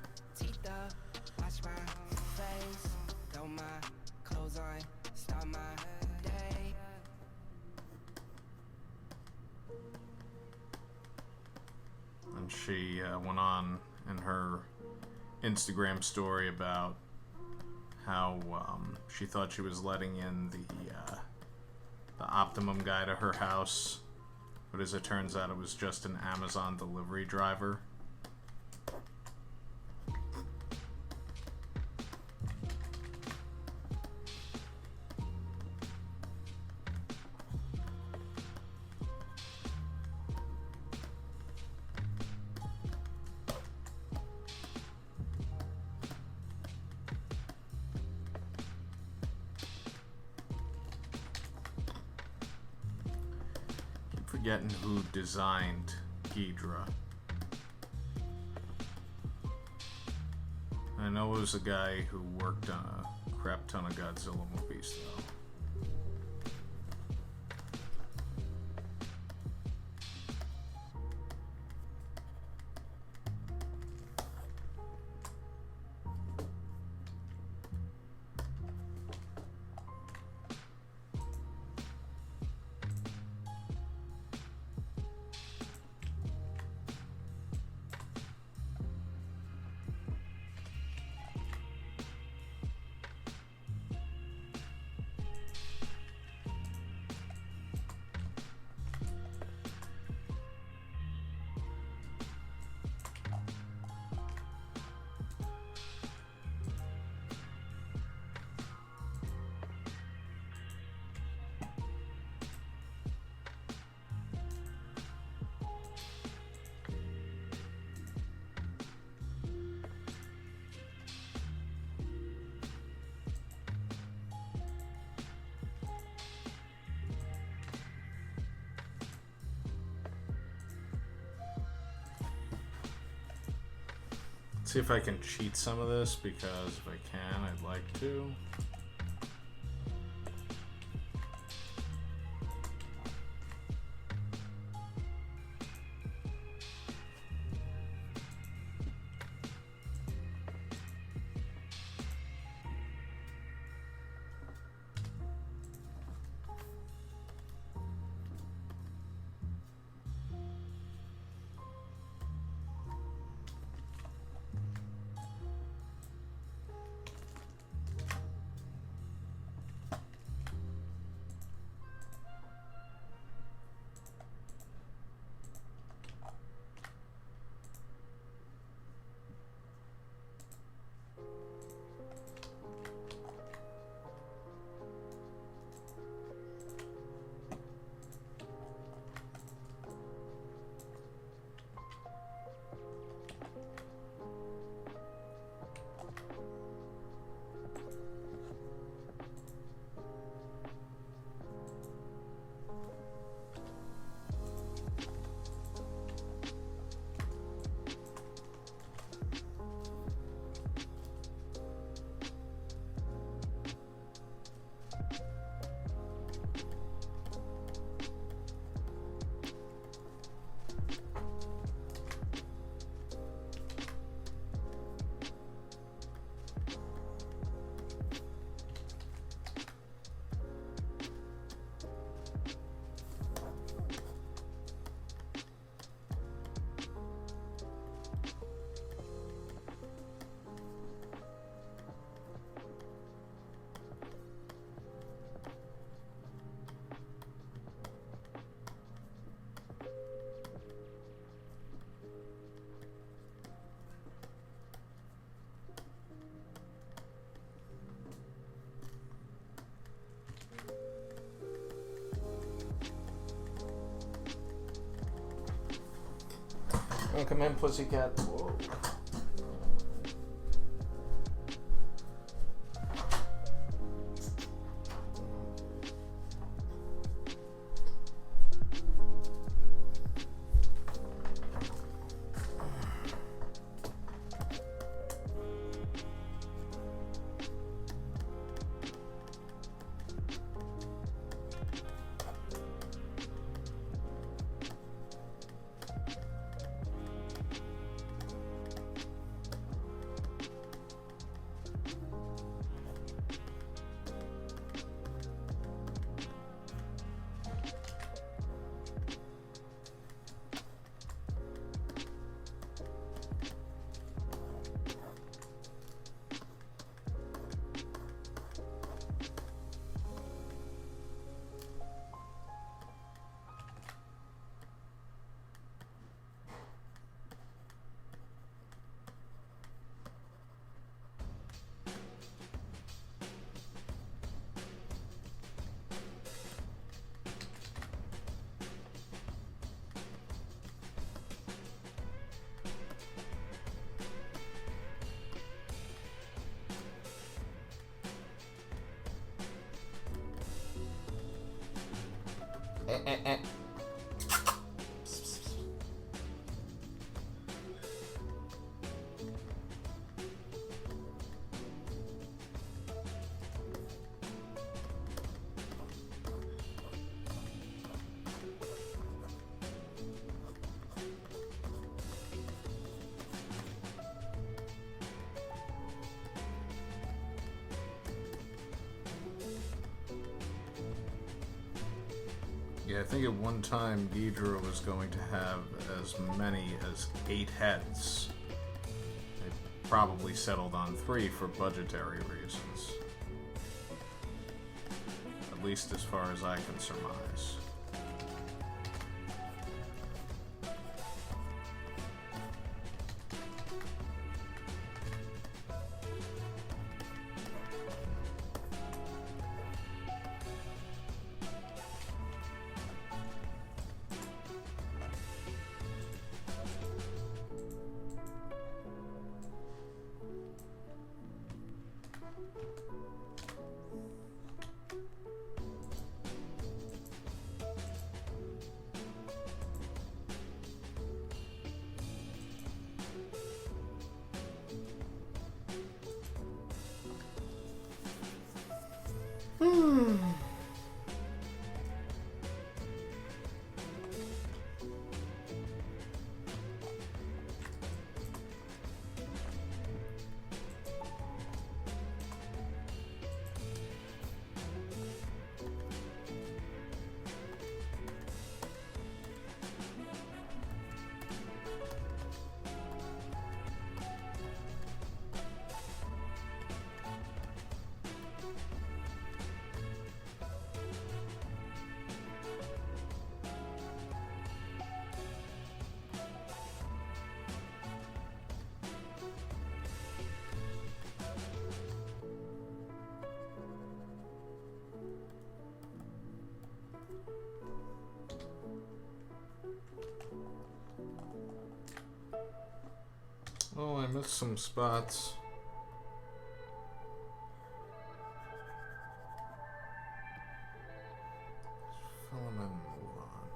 Speaker 2: And she went on in her Instagram story about how she thought she was letting in the Optimum guy to her house, but as it turns out, it was just an Amazon delivery driver. Forgetting who designed Ghidra. I know it was a guy who worked on a crap ton of Godzilla movies, though. See if I can cheat some of this, because if I can, I'd like to.
Speaker 1: Wanna come in, pussycat? Whoa.
Speaker 2: Yeah, I think at one time Ghidra was going to have as many as 8 heads. They probably settled on 3 for budgetary reasons. At least as far as I can surmise. Oh, I missed some spots. Fill them in and move on.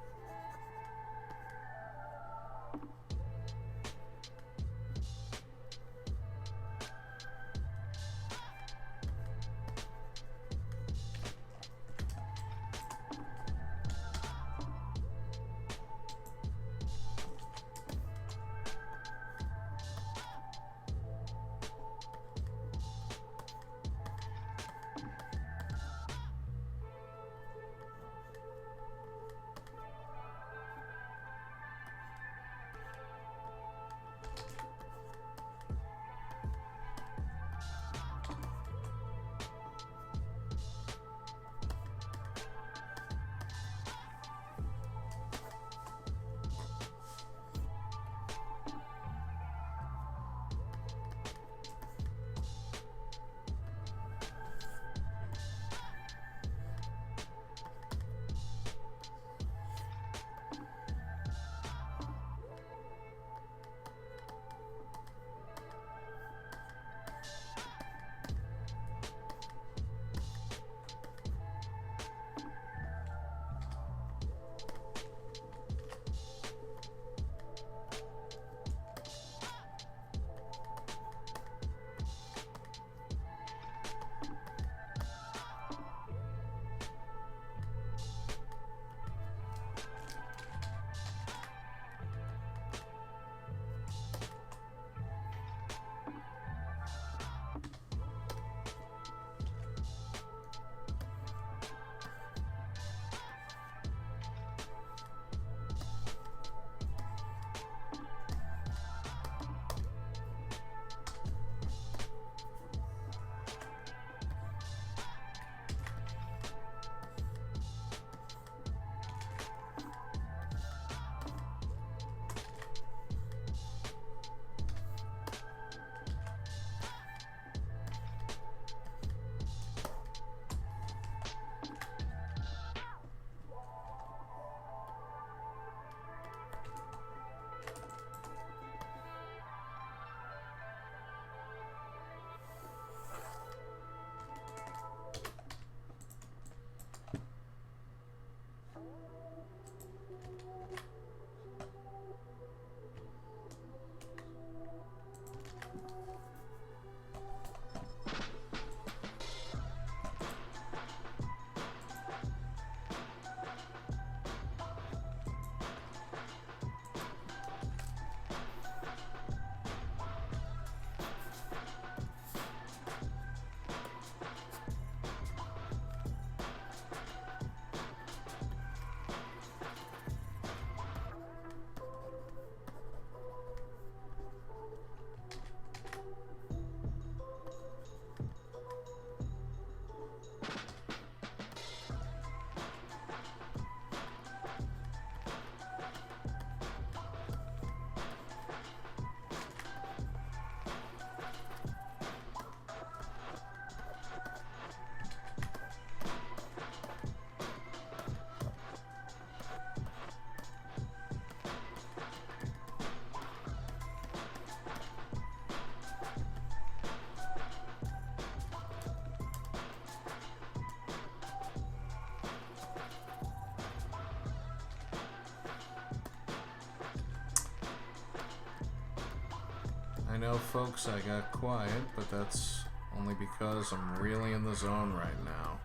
Speaker 2: know, folks, I got quiet, but that's only because I'm really in the zone right now.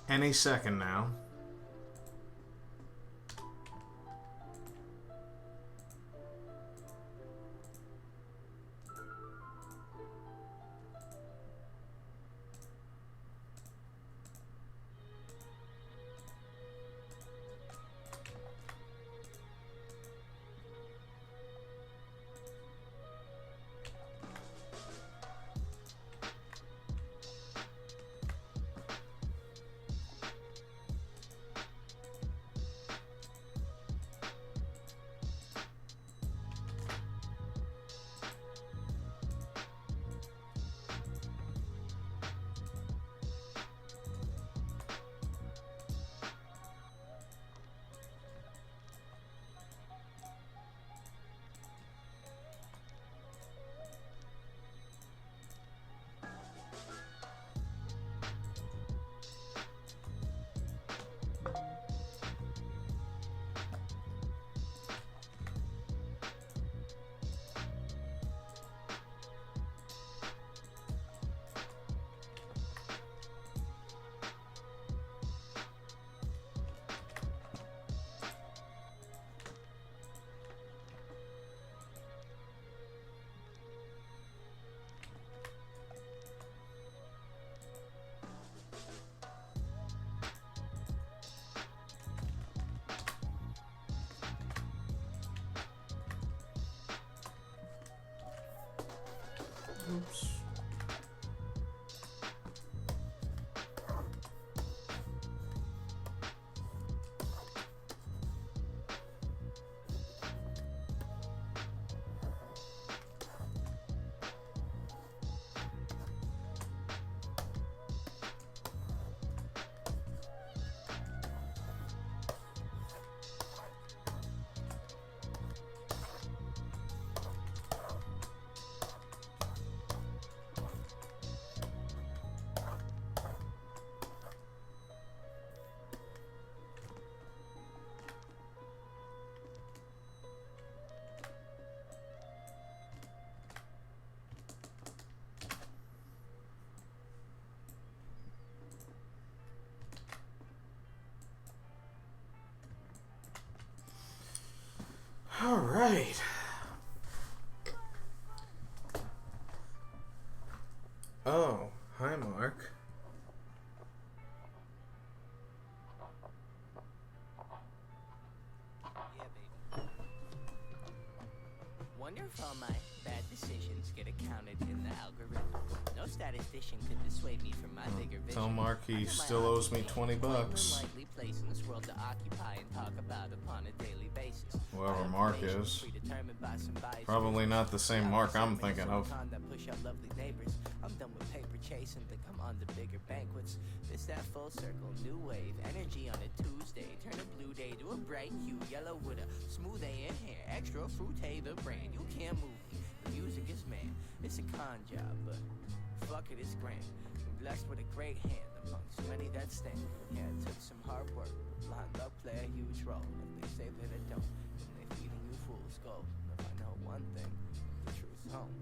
Speaker 2: Any second now. Oops. right. Oh, hi, Mark.
Speaker 3: Yeah, baby. Wonder if all my bad decisions get accounted in the algorithm. No statistician could dissuade me from my bigger vision.
Speaker 2: Tell Mark he still owes me $20.
Speaker 3: Unlikely place in this world to occupy and talk about upon a daily basis.
Speaker 2: Whoever Mark is. Probably not the same Mark I'm thinking of.
Speaker 3: Push out lovely neighbors. I'm done with paper chasing, think I'm on to bigger banquets. This that full circle, new wave, energy on a Tuesday. Turn a blue day to a bright hue, yellow with a smooth A in hair, extra fruité the brand. You can't move me. The music is man. It's a con job, but fuck it, it's grand. I'm blessed with a great hand amongst many that stand. Yeah, it took some hard work. Blind luck play a huge role. If they say that it don't, then they feeding you fool's gold. If I know one thing, the truth's home.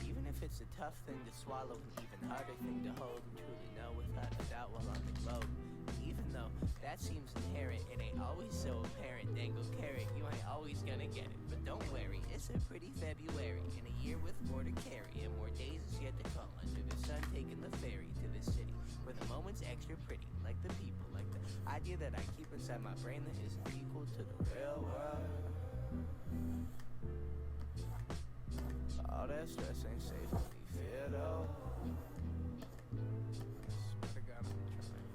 Speaker 3: Even if it's a tough thing to swallow, an even harder thing to hold and truly know without a doubt while on the globe. Even though that seems inherent, it ain't always so apparent. Dangle carrot, you ain't always gonna get it. But don't worry, it's a pretty February in a year with more to carry and more days is yet to come. Under the sun, taking the ferry to the city, where the moment's extra pretty, like the people, like the idea that I keep inside my brain that isn't equal to the real world. All that stress ain't safe to be feared of. Swear to God, I'm trying.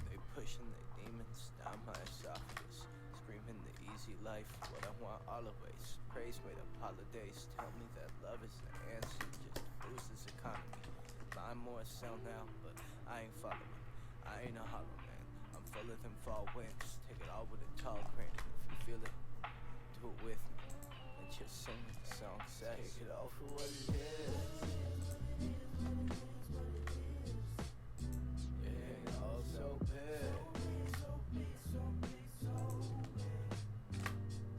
Speaker 3: They pushing the demons down my esophagus, screaming the easy life, what I want always. Praise made up holidays, tell me that love is the answer, just to boost this economy. Buy more, sell now, but I ain't following. I ain't a hollow man. I'm full of them fall winds. Take it all with a tall crane. If you feel it, do it with me. And just sing what the song says. Take it all for what it is. It ain't all so big.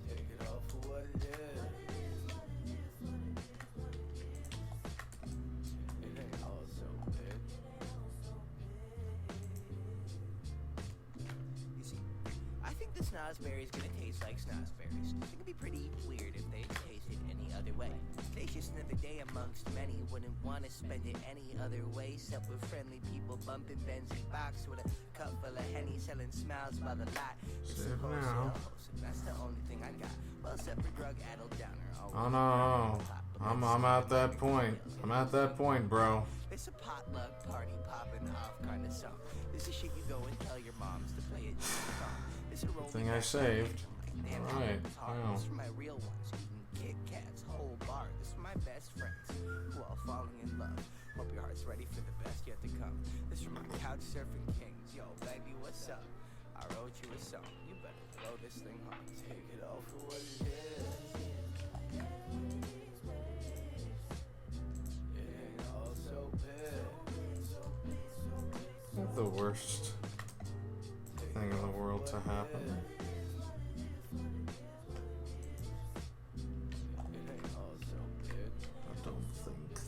Speaker 3: Take it all for what it is. It ain't all so big. You see, I think the snozberry's gonna taste like snozberries. It could be pretty weird if they tasted any other way. Today's just another day amongst many. Wouldn't want to spend it any other way. Except with friendly people bumping Benzie box with a cup full of Henny, selling smiles by the lot. It's a wholesale host, and that's the only thing I got. Well, except for drug addled downer.
Speaker 2: Oh no, I'm at that point. I'm at that point, bro.
Speaker 3: It's a potluck party popping off kind of song. This is shit you go and tell your moms to play it. It's a roll
Speaker 2: Thing I saved. Alright, wow.
Speaker 3: This is for my real ones, eating Kit Kats, whole bar. This is for my best friends, who are falling in love. Hope your heart's ready for the best yet to come. This is for my couch surfing kings. Yo, baby, what's up? I wrote you a song. You better throw this thing on. Take it all for what it is. It ain't all so big.
Speaker 2: Not the worst thing in the world to happen.
Speaker 3: It ain't all so big.
Speaker 2: I don't think.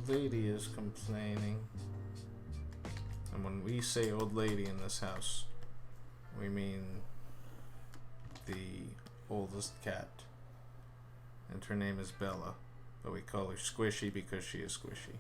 Speaker 2: lady is complaining. And when we say old lady in this house, we mean the oldest cat. And her name is Bella, but we call her Squishy because she is squishy.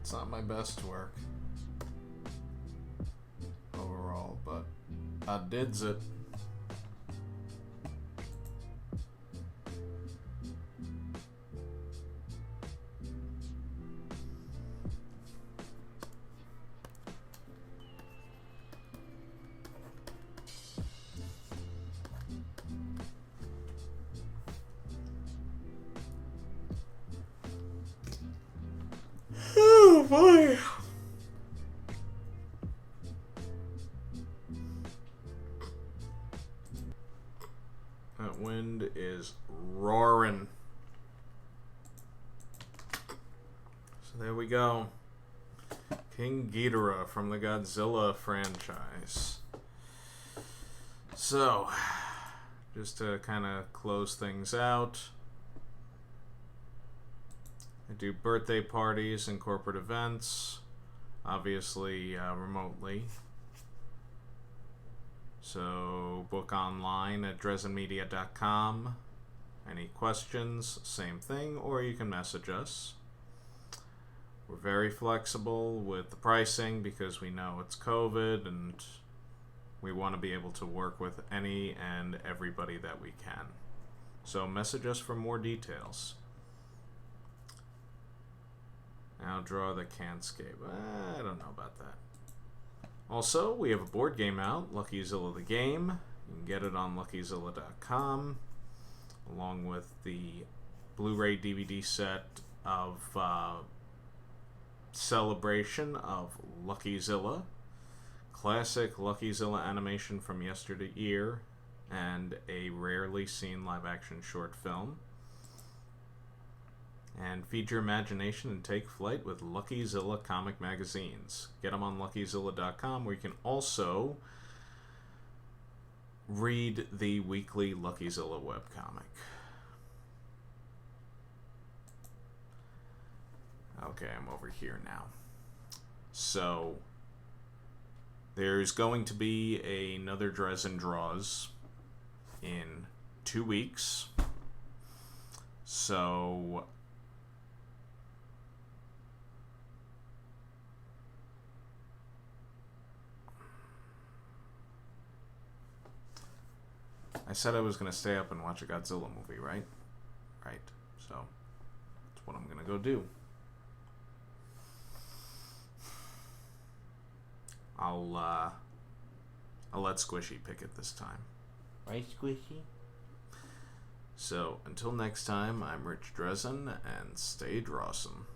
Speaker 2: It's not my best work overall, but I dids it. Oh boy. That wind is roaring. So there we go. King Ghidorah from the Godzilla franchise. So, just to kind of close things out, I do birthday parties and corporate events, obviously remotely. So book online at drezenmedia.com. Any questions, same thing, or you can message us. We're very flexible with the pricing because we know it's COVID and we want to be able to work with any and everybody that we can. So message us for more details. Now draw the Canscape. I don't know about that. Also, we have a board game out, LuckyZilla the Game. You can get it on luckyzilla.com, along with the Blu-ray DVD set of Celebration of LuckyZilla, classic LuckyZilla animation from yesteryear, and a rarely seen live-action short film. And feed your imagination and take flight with LuckyZilla comic magazines. Get them on luckyzilla.com, where you can also read the weekly LuckyZilla webcomic. Okay, I'm over here now. So, there's going to be another Drezen Draws in 2 weeks. So I said I was going to stay up and watch a Godzilla movie, right? Right. So, that's what I'm going to go do. I'll let Squishy pick it this time.
Speaker 4: Right, Squishy?
Speaker 2: So, until next time, I'm Rich Drezen, and stay drawsome.